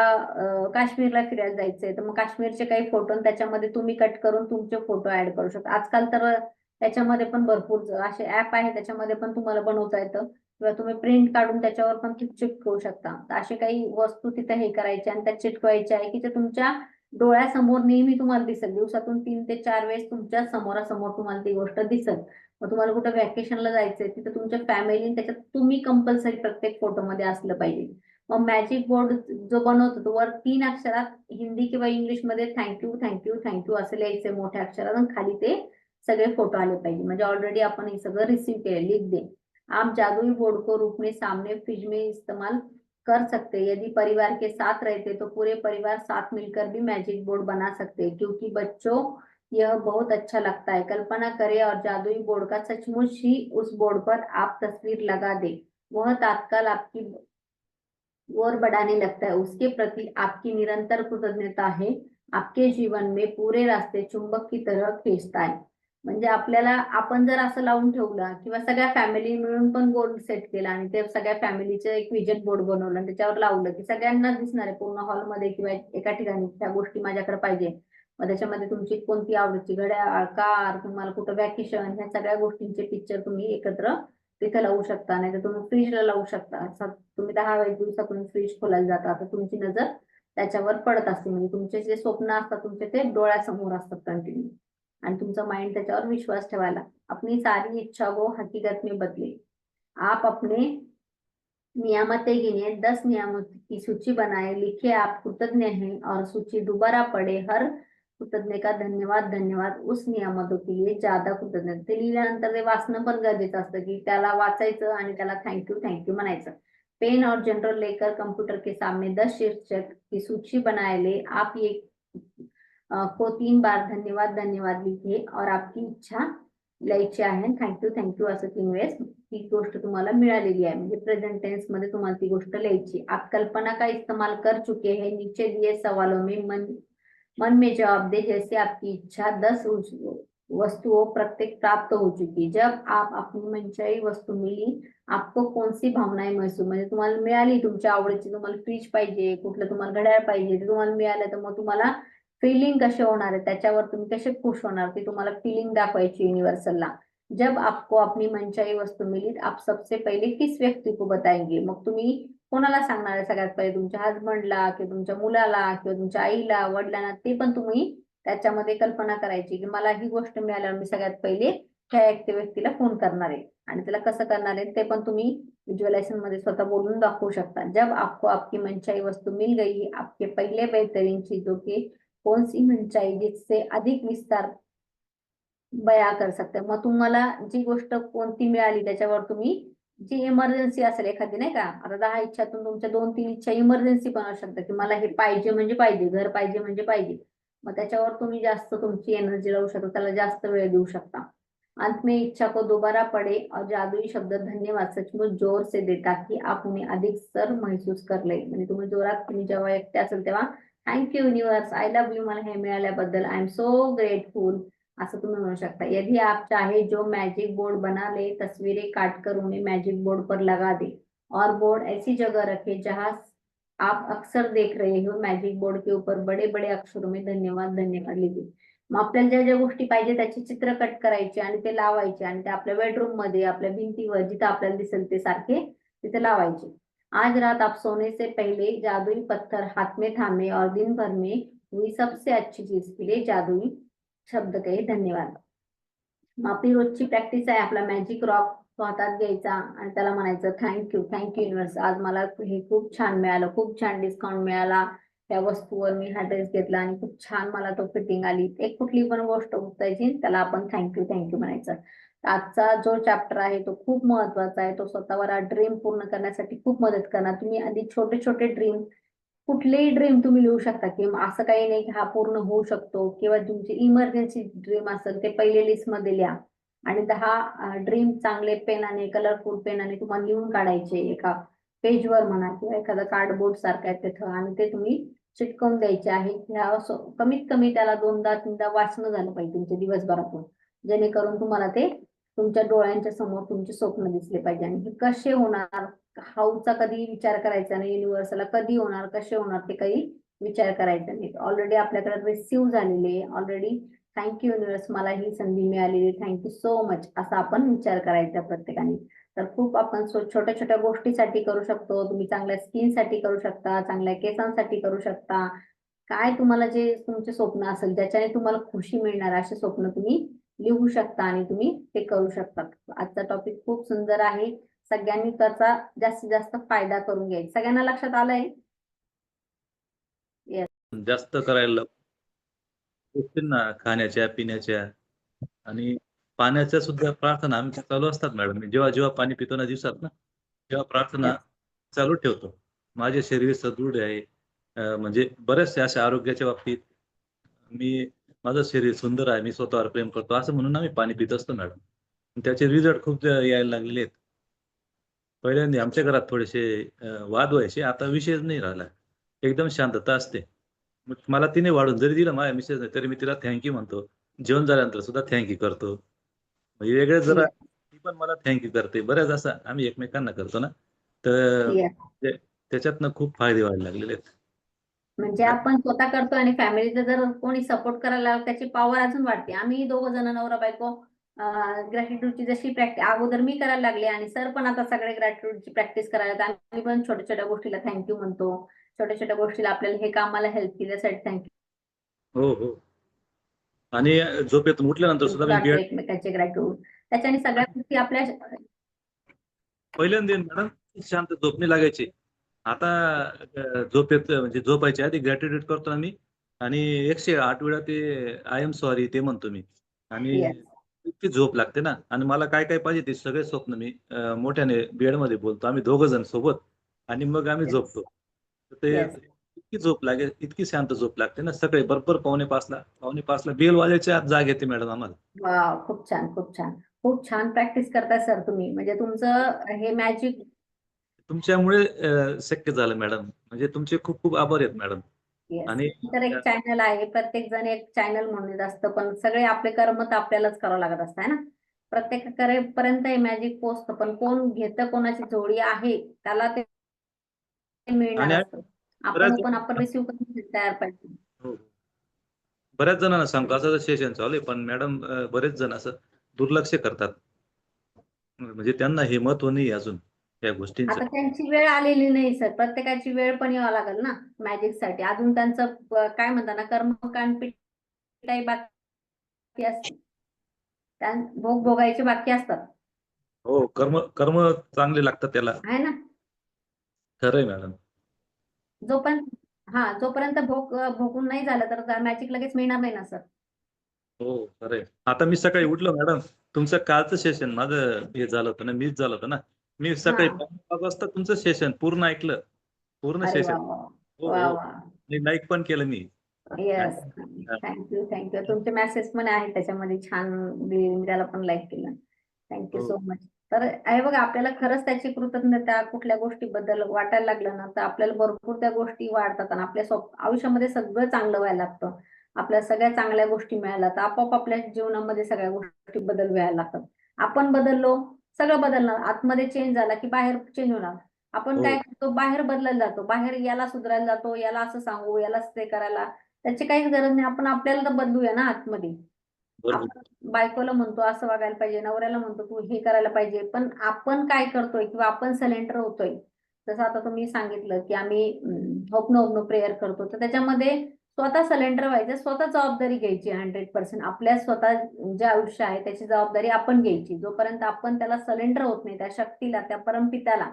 काश्मीरला फिरायला जायचंय तर मग काश्मीरचे काही फोटो त्याच्यामध्ये तुम्ही कट करून तुमचे फोटो ऍड करू शकता. आजकाल तर त्याच्यामध्ये पण भरपूर असे ऍप आहे, त्याच्यामध्ये पण तुम्हाला बनवता येतं किंवा तुम्ही प्रिंट काढून त्याच्यावर पण चिटकवू शकता. तर असे काही वस्तू तिथे हे करायचे आणि त्या चिटकवायच्या आहे की ते तुमच्या डोळ्यासमोर नेहमी तुम्हाला दिसेल. दिवसातून 3 ते 4 वेळेस तुमच्या समोरासमोर तुम्हाला ती गोष्ट दिसेल. मग तुम्हाला कुठं व्हॅकेशनला जायचंय तिथे तुमच्या फॅमिली त्याच्यात तुम्ही कंपल्सरी प्रत्येक फोटोमध्ये असलं पाहिजे. मग मॅजिक बोर्ड जो बनवतो तो वर 3 अक्षरात हिंदी किंवा इंग्लिश मध्ये थँक्यू थँक्यू थँक्यू असं लिहायचे मोठ्या अक्षरात आणि खाली ते सगळे फोटो आले पाहिजे. म्हणजे ऑलरेडी आपण हे सगळं रिसीव केलं. लिख दे. आप जादुई बोर्ड को रूप में सामने फ्रिज में इस्तेमाल कर सकते हैं। यदि परिवार के साथ रहते तो पूरे परिवार साथ मिलकर भी मैजिक बोर्ड बना सकते हैं क्योंकि बच्चों यह बहुत अच्छा लगता है। कल्पना करें और जादुई बोर्ड का सचमुच ही उस बोर्ड पर आप तस्वीर लगा दे। वह तात्काल आपकी और बढ़ाने लगता है। उसके प्रति आपकी निरंतर कृतज्ञता है, आपके जीवन में पूरे रास्ते चुंबक की तरह खींचता है. म्हणजे आपल्याला आपण जर असं लावून ठेवला किंवा सगळ्या फॅमिली मिळून पण बोर्ड सेट केला आणि ते सगळ्या फॅमिलीचं एक विजन बोर्ड बनवलं आणि त्याच्यावर लावलं की सगळ्यांना दिसणार आहे पूर्ण हॉलमध्ये किंवा एका ठिकाणी त्या गोष्टी माझ्याकडे पाहिजे. मग त्याच्यामध्ये तुमची कोणती आवडीची घड्याळ, कार, तुम्हाला कुठं व्हॅकेशन, ह्या सगळ्या गोष्टींचे पिक्चर तुम्ही एकत्र तिथे लावू शकता. नाही तर तुम्ही फ्रीजला लावू शकता. तुम्ही 10 दिवसातून फ्रीज खोलायला जाता तर तुमची नजर त्याच्यावर पडत असते. म्हणजे तुमचे जे स्वप्न असतात तुमचे ते डोळ्यासमोर असतात कंटिन्यू आणि तुमचा माइंड त्याच्यावर विश्वास ठेवायला. अपनी सारी इच्छा को हकीकत में बदले. आप अपने नियामतें गिने, 10 नियामत की सूची बनाए, लिखे आप कृतज्ञ हैं और सूची दोबारा पढ़े. हर कृतज्ञ का धन्यवाद धन्यवाद. उस नियामतों के लिए ज्यादा कृतज्ञ. ते लिहिल्यानंतर ते वाचणं पण गरजेचं असतं की त्याला वाचायचं आणि त्याला थँक्यू थँक्यू म्हणायचं. पेन और जनरल लेकर कंप्यूटर के सामने 10 शीर्षक की सूची बनाए ले. आप ये को 3 बार धन्यवाद धन्यवाद लिखिए और आपकी इच्छा लिहायची आहे. थँक्यू असं 3 वेळेस ती गोष्ट तुम्हाला मिळालेली आहे. म्हणजे प्रेझेंट टेन्स मध्ये तुम्हाला ती गोष्ट लिहायची. आप कल्पना का इस्तेमाल कर चुके हैं, नीचे दिए सवालों में मन में जवाब दे, जैसे आपकी इच्छा 10 वस्तुओं प्रत्येक प्राप्त हो चुकी. जब आप अपनी मनचाही वस्तू मिली, आपको कोणती भावनाएं महसूस, म्हणजे तुम्हाला मिळाली तुमच्या आवडीची, तुम्हाला फ्रीज पाहिजे, कुठलं तुम्हाला घड्याळ पाहिजे, ते तुम्हाला मिळालं, तर मग तुम्हाला फीलिंग कसे होणार आहे, त्याच्यावर तुम्ही कसे खुश होणार, ते तुम्हाला फीलिंग दाखवायची युनिव्हर्सलला. जब आपको अपनी मनचाही वस्तू मिली, आप सबसे पहिले किस व्यक्ती को बताएंगे, मग तुम्ही कोणाला सांगणार आहे सगळ्यात पहिले, तुमच्या हजबंडला किंवा तुमच्या मुलाला किंवा तुमच्या आईला, वडिलांना, ते पण तुम्ही त्याच्यामध्ये कल्पना करायची की मला ही गोष्ट मिळाल्यावर मी सगळ्यात पहिले त्या व्यक्तीला फोन करणार आहे, आणि त्याला कसं करणार आहे ते पण तुम्ही विज्युअलायझेशन मध्ये स्वतः बोलून दाखवू शकता. जब आपको आपकी मनचाही वस्तू मिल गई, आपके पहले बेहतरीन चीजों की कौन सी मनचाही जिससे अधिक विस्तार बया कर सकते. मग तुम्हाला जी गोष्ट कोणती मिळाली त्याच्यावर तुम्ही जी इमर्जन्सी असेल एखादी, नाही का, आता 10 इच्छातून तुमच्या 2-3 इच्छा इमर्जन्सी पण असू शकतात की मला हे पाहिजे म्हणजे पाहिजे, घर पाहिजे म्हणजे पाहिजे. मग त्याच्यावर तुम्ही जास्त तुमची एनर्जी लावू शकता, त्याला जास्त वेळ देऊ शकता. अंत में इच्छा को दोबारा पढ़े और जादुई शब्द धन्यवाद सचमुच जोर से दे, ताकि आप उन्हें अधिक सर महसूस कर ले. म्हणजे तुम्ही जोरात, तुम्ही जेव्हा एकटे असेल तेव्हा thank you universe, I love you, मला हे मिळाल्याबद्दल आय एम सो ग्रेटफुल, असं तुम्ही म्हणू शकता. यदि आप चाहे जो मैजिक बोर्ड बना ले, तस्वीरें काट कर उन्हें मैजिक बोर्ड पर लगा दे और बोर्ड ऐसी जगह रखे जहां आप अक्सर देख रहे हो. मॅजिक बोर्ड के ऊपर बड़े बड़े अक्षरों में धन्यवाद धन्यवाद लिहिते. मग आपल्याला ज्या ज्या गोष्टी पाहिजे त्याचे चित्र कट करायचे आणि ते लावायचे, आणि ते आपल्या बेडरूम मध्ये, आपल्या भिंतीवर जिथे आपल्याला दिसेल ते सारखे तिथे लावायचे. आज रात आप सोने से पहले जादुई पत्थर हाथ में थामे और दिन भर में हुई सबसे अच्छी चीज के लिए जादुई शब्द कहे धन्यवाद. मग आपली रोजची प्रॅक्टिस आहे आपला मॅजिक रॉक तो हातात घ्यायचा आणि त्याला म्हणायचं थँक्यू युनिव्हर्स, आज मला हे खूप छान मिळालं, खूप छान डिस्काउंट मिळाला त्या वस्तूवर, मी हा ड्रेस घेतला आणि खूप छान मला तो फिटिंग आली. एक कुठली पण गोष्ट उचलायची, त्याला आपण थँक्यू म्हणायचं. आजचा जो चॅप्टर आहे तो खूप महत्वाचा आहे. तो स्वतःवर ड्रीम पूर्ण करण्यासाठी खूप मदत करणार. तुम्ही आधी छोटे छोटे ड्रीम, कुठलेही ड्रीम तुम्ही लिहू शकता, की असं काही नाही की हा पूर्ण होऊ शकतो, किंवा तुमची इमर्जन्सी ड्रीम असेल ते पहिले लिस्ट मध्ये लिहा, आणि 10 ड्रीम चांगले पेनाने, कलरफुल पेनाने तुम्हाला लिहून काढायचे एका पेजवर म्हणा किंवा एखादा कार्डबोर्ड सारखा आहे तिथं, आणि ते तुम्ही चिटकवून द्यायचे आहे. कमीत कमी त्याला 2दा-3दा वाचणं झालं पाहिजे तुमच्या दिवसभरातून, जेणेकरून तुम्हाला ते तुमच्या डोळ्यांच्या समोर तुमचे स्वप्न दिसले पाहिजे. आणि हे कसे होणार, हाऊचा कधी विचार करायचा नाही, युनिव्हर्सला कधी होणार, कसे होणार ते काही विचार करायचा नाही. ऑलरेडी आपल्याकडे रिसीव्ह झालेले, ऑलरेडी थँक्यू युनिव्हर्स, मला ही संधी मिळालेली, थँक्यू सो मच, असा आपण विचार करायचा प्रत्येकाने. तर खूप आपण छोट्या छोट्या गोष्टीसाठी करू शकतो. तुम्ही चांगल्या स्किनसाठी करू शकता, चांगल्या केसांसाठी करू शकता. काय तुम्हाला जे तुमचे स्वप्न असेल ज्याच्याने तुम्हाला खुशी मिळणार असे स्वप्न तुम्ही लिहू शकता आणि तुम्ही ते करू शकता. आजचा टॉपिक खूप सुंदर आहे. सगळ्यांनी त्याचा जास्तीत जास्त फायदा करून घ्यायचा. सगळ्यांना लक्षात आलंय? येस. जास्त करायला गोष्टींना, खाण्याच्या, पिण्याच्या आणि पाण्याच्या सुद्धा प्रार्थना आमच्या चालू असतात मॅडम. मी जेव्हा जेव्हा पाणी पितो ना दिवसात ना, तेव्हा प्रार्थना Yes. चालू ठेवतो. माझे शरीर सदृढ आहे. म्हणजे बरेचसे अशा आरोग्याच्या बाबतीत मी, माझं शरीर सुंदर आहे, मी स्वतःवर प्रेम करतो, असं म्हणून आम्ही पाणी पित असतो मॅडम. त्याचे रिझल्ट खूप यायला लागलेले आहेत. पहिल्यांदा आमच्या घरात थोडेसे वाद व्हायचे, आता विषयच नाही राहिला. एकदम शांतता असते. मग मला तिने वाढून जरी दिलं माझ्या मिसेसने, तरी मी तिला थँक्यू म्हणतो. जेवण झाल्यानंतर सुद्धा थँक्यू करतो. म्हणजे वेगळे जरा Yes. ती पण मला थँक्यू करते. बऱ्याच असं आम्ही एकमेकांना करतो ना, तर Yes. त्याच्यातनं खूप फायदे व्हायला लागलेले आहेत. म्हणजे आपण स्वतः करतो आणि फॅमिलीचा जर कोणी सपोर्ट करायला लागला त्याची पॉवर अजून वाढते. आम्ही 2 जण नवरा बायको ग्रॅटिट्यूडची जशी प्रॅक्टिस अगोदर मी करायला लागले, आणि सर पण आता सगळे ग्रॅटिट्यूडची प्रॅक्टिस करायला लागले. आम्ही पण छोट्या छोट्या गोष्टीला थँक्यू म्हणतो. छोट्या छोट्या गोष्टीला आपल्याला हे कामाला हेल्प केल्यासाठी थँक्यू हो, हो. आणि झोपेतून उठल्यानंतर सुद्धा मी काढतो एकमेकांचे ग्रॅटिट्यूड. त्याच्याने सगळ्या गोष्टी आपल्या पहिल्यांदा मॅडम शांत झोप नाही लागायची. आता झोपेत म्हणजे झोपायच्या आधी ग्रॅटिट्यूड करतो आम्ही, आणि 108 वेळा ते आय एम सॉरी ते म्हणतो मी, आणि Yes. इतकी झोप लागते ना. आणि मला काय काय पाहिजे ते सगळे स्वप्न मी मोठ्याने बेडमध्ये बोलतो. आम्ही 2 जण सोबत, आणि मग आम्ही Yes. झोपतो. तर ते Yes. इतकी झोप लागेल, इतकी शांत झोप लागते ना, सकाळी बरोबर पावणे पाचला बेल वाजायच्या आत जाग येते मॅडम आम्हाला. वाव, खूप छान, खूप छान. खूप छान प्रॅक्टिस करताय सर तुम्ही. म्हणजे तुमचं हे मॅजिक. तुमच्यामुळे शक्य झालं मॅडम. म्हणजे तुमचे खूप खूप आभार आहेत मॅडम. येस, आणि तर एक चॅनल आहे, प्रत्येक जण एक चॅनल म्हणून असतं, पण सगळे आपले कर्म तर आपल्यालाच करावं लागत असतं है ना. प्रत्येकापर्यंत हे मॅजिक पोहोचतं, पण कोण घेतं, कोणाची जोडी आहे, त्याला ते मिळणार आणि असतं. बऱ्याच आपण रिसिव्ह करण्यासाठी तयार पाहिजे. हो. बऱ्याच जणांना सांगतो असं सेशन चालू आहे, पण मॅडम बरेच जण असं दुर्लक्ष करतात. म्हणजे त्यांना हे महत्व नाही अजून या गोष्टींचं. आता त्यांची वेळ आलेली नाही सर, प्रत्येकाची वेळ पण यावं लागेल ना मॅजिक साठी. अजून त्यांचं काय म्हणतात ना, कर्मकांड पिटाई बाकी असते, भोग भोगायचे बाकी असतात, हो, कर्म कर्म चांगले लागतात त्याला. आहे ना. खरंय मॅडम. जोपर्यंत भोगून नाही झालं तर मॅजिक लगेच मिळणार नाही ना सर. हो, खरंय. आता मी सकाळी उठलो मॅडम, तुमचं कालचं सेशन माझं हे झालं होतं ना, मिस झालं होतं ना. मी सकाळी हा. 5 वाजता तुमचं सेशन पूर्ण ऐकलं. पूर्ण अरे वा सेशन. वा हो, वा हो. वा. आणि लाईक पण केलं मी. येस, आणि थँक्यू थँक्यू. तुमचे मेसेज पण आहेत त्याच्यामध्ये छान, मी त्याला पण लाईक केलं. थँक्यू हो, सो मच. तर आहे बघा, आपल्याला खरंच त्याची कृतज्ञता कुठल्या गोष्टीबद्दल वाटायला लागलं ना, तर आपल्याला भरपूर त्या गोष्टी वाढतात आणि आपल्या आयुष्यामध्ये सगळं चांगलं व्हायला लागतं. आपल्या सगळ्या चांगल्या गोष्टी मिळायला तर आपोआप आपल्या जीवनामध्ये सगळ्या गोष्टी बदल व्हायला लागतात. आपण बदललो, सगळं बदलणार. आतमध्ये चेंज झाला की बाहेर चेंज होणार. आपण हो. काय करतो, बाहेर बदलायला जातो, बाहेर याला सुधारायला जातो, याला असं सांगू, याला ते करायला, त्याची काहीच गरज नाही. आपण आपल्याला तर बदलूया ना आतमध्ये. बरोबर. आपण बायकोला म्हणतो असं वागायला पाहिजे, नवऱ्याला म्हणतो तू हे करायला पाहिजे, पण आपण काय करतोय किंवा आपण सलेंडर होतोय. जसं आता तुम्ही सांगितलं की आम्ही होपनो प्रेयर करतो, तर त्याच्यामध्ये स्वतः सलेंडर व्हायचं, स्वतः जबाबदारी घ्यायची 100%. आपल्या स्वतः जे आयुष्य आहे त्याची जबाबदारी आपण घ्यायची. जोपर्यंत आपण त्याला सलेंडर होत नाही, त्या शक्तीला, त्या परमपित्याला,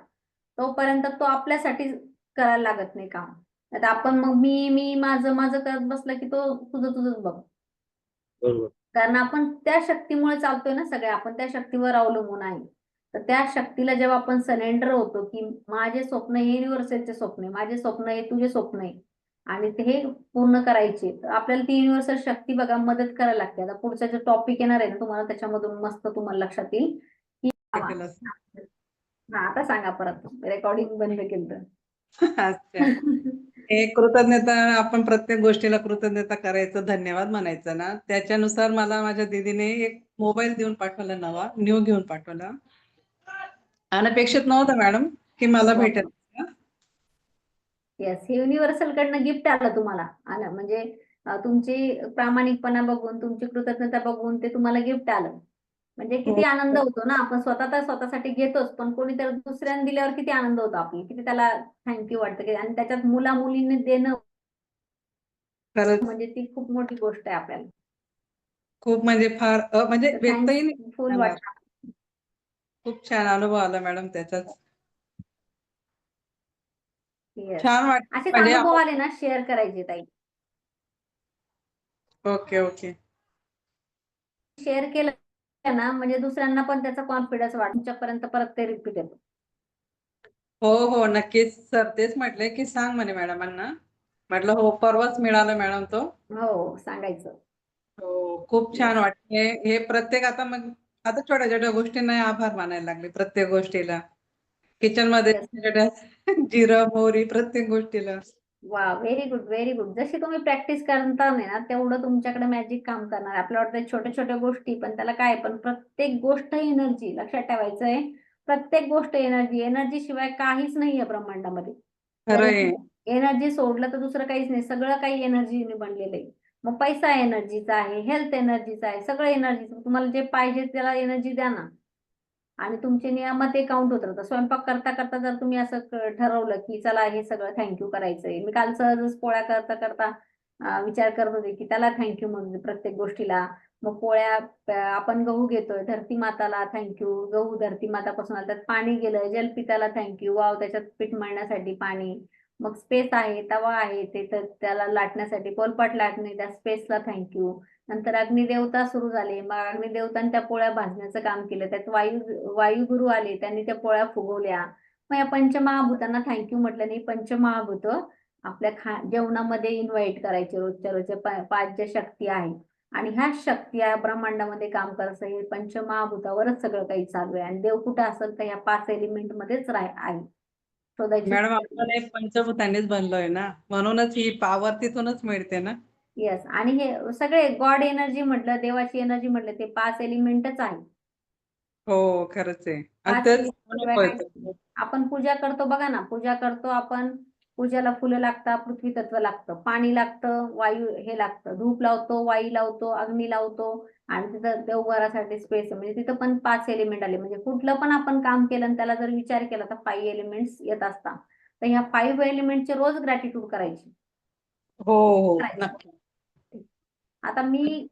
तोपर्यंत तो आपल्यासाठी करायला लागत नाही काम. आता आपण मग मी माझं माझं करत बसलं की तो तुझं तुझंच बघ. बरोबर. कारण आपण त्या शक्तीमुळे चालतोय ना सगळे, आपण त्या शक्तीवर अवलंबून आहे. तर त्या शक्तीला जेव्हा आपण सरेंडर होतो की माझे स्वप्न हे युनिव्हर्सलचे स्वप्न आहे, माझे स्वप्न हे तुझे स्वप्न आहे आणि ते हे पूर्ण करायचे, तर आपल्याला ती युनिव्हर्सल शक्ती बघा मदत करायला लागते. आता पुढचा जो टॉपिक येणार आहे ना तुम्हाला, त्याच्यामधून मस्त तुम्हाला लक्षात येईल की केलं. हा, आता सांगा परत, रेकॉर्डिंग बंद केलं. अच्छा. हे कृतज्ञता, आपण प्रत्येक गोष्टीला कृतज्ञता करायचं, धन्यवाद म्हणायचं ना. त्याच्यानुसार मला माझ्या दीदीने एक मोबाईल देऊन पाठवला, नवा न्यू घेऊन पाठवला. अनपेक्षित नव्हतं मॅडम की मला भेटेल. येस, हे युनिव्हर्सल कडनं गिफ्ट आलं तुम्हाला. आलं म्हणजे तुमची प्रामाणिकपणा बघून, तुमची कृतज्ञता बघून ते तुम्हाला गिफ्ट आलं. म्हणजे किती आनंद होतो ना. आपण स्वतः तर स्वतःसाठी घेतोच, पण कोणीतरी दुसऱ्याने दिल्यावर किती आनंद होतो आपल्याला, किती त्याला थँक्यू वाटतं की, आणि त्याच्यात मुला मुलींनी देणं खरंच म्हणजे ती खूप मोठी गोष्ट आहे आपल्याला. खूप म्हणजे फार म्हणजे तर व्यक्तही नाही थँक्सफुल येणार. वाटतं. खूप छान अनुभव आला मॅडम त्याचाच. येस, छान वाटतं असेच म्हणजे अनुभव आपण. आले ना शेअर करायचे ताई. Okay okay. शेअर केलं ना म्हणजे दुसऱ्यांना पण त्याचा कॉन्फिडन्स वाढतो, तुमच्यापर्यंत परत ते रिपीट येतो. हो हो, नक्कीच सर, तेच म्हटले की सांग म्हणे मॅडमांना. म्हटलं हो, परवाच मिळालं मॅडम तो. हो, सांगायचं. हो, खूप छान येस. वाटते. हे प्रत्येक आता छोट्या छोट्या गोष्टींना आभार मानायला लागले, प्रत्येक गोष्टीला. किचन मध्ये येस. जिरं मोहरी प्रत्येक गोष्टीला. वा, व्हेरी गुड व्हेरी गुड. जशी तुम्ही प्रॅक्टिस करता ना, तेवढं तुमच्याकडे मॅजिक काम करणार. आपल्याला वाटतं छोट्या छोट्या गोष्टी, पण त्याला काय, पण प्रत्येक गोष्ट एनर्जी. लक्षात ठेवायचंय, प्रत्येक गोष्ट एनर्जी. एनर्जी शिवाय काहीच नाहीये ब्रह्मांडामध्ये. जर खरंय. एनर्जी सोडलं तर दुसरं काहीच नाही. सगळं काही एनर्जीने बनलेलं आहे. मग पैसा एनर्जीचा आहे, हेल्थ एनर्जीचा आहे, सगळं एनर्जीचं. तुम्हाला जे पाहिजे त्याला एनर्जी द्या ना. आणि तुमचे नियमात ते काउंट होत राहतं. स्वयंपाक करता करता जर तुम्ही असं ठरवलं की चला हे सगळं थँक्यू करायचंय. मी काल सहजच पोळ्या करता करता विचार करत होते की त्याला थँक्यू म्हणून प्रत्येक गोष्टीला. मग पोळ्या आपण गहू घेतोय, धरती माताला थँक्यू. गहू धरती मातापासून आला, त्यात पाणी गेलं, जलपिताला थँक्यू. वाव, त्याच्यात पीठ मळण्यासाठी पाणी. मग स्पेस आहे, तवा आहे, ते तर त्याला लाटण्यासाठी पोलपाट लाटणे, त्या स्पेसला थँक्यू. नंतर अग्निदेवता सुरू झाले, मग अग्निदेवतांनी त्या पोळ्या भाजण्याचं काम केलं. त्यात वायुगुरु आले, त्यांनी त्या पोळ्या फुगवल्या. मग या पंचमहाभूतांना थँक्यू म्हटलं नाही. पंचमहाभूत आपल्या जेवणामध्ये इन्व्हाइट करायचे रोजच्या रोजच्या 5 ज्या शक्ती आहेत. आणि ह्या शक्ती या ब्रह्मांडामध्ये काम करायचं हे पंचमहाभूतावरच सगळं काही चालू आहे. आणि देव कुठे असेल तर ह्या 5 एलिमेंट मध्येच आहे. शोधायची. मॅडम आपण एक पंचभूतांनीच बनलोय ना, म्हणूनच ही पॉवर तिथूनच मिळते ना. येस. आणि हे सगळे गॉड एनर्जी म्हटलं, देवाची एनर्जी म्हटलं, ते 5 एलिमेंटच आहे. हो खरंच आहे. आणि 5 तेच एलिमेंट शिवाय काहीच कळतं. नाही. आपण पूजा करतो बघा ना, पूजा करतो आपण, पूजाला फुलं लागतात, पृथ्वी तत्व लागतं, पाणी लागतं, वायू हे लागतं, धूप लावतो, वाई लावतो, अग्नी लावतो, आणि तिथं देवघरासाठी स्पेस म्हणजे तिथं पण 5 एलिमेंट आले. म्हणजे कुठलं पण आपण काम केलं आणि त्याला जर विचार केला तर 5 एलिमेंट्स येत असतात. तर ह्या 5 एलिमेंटचे रोज ग्रॅटिट्यूड करायची. हो हो करायचं. नक्की. आता मी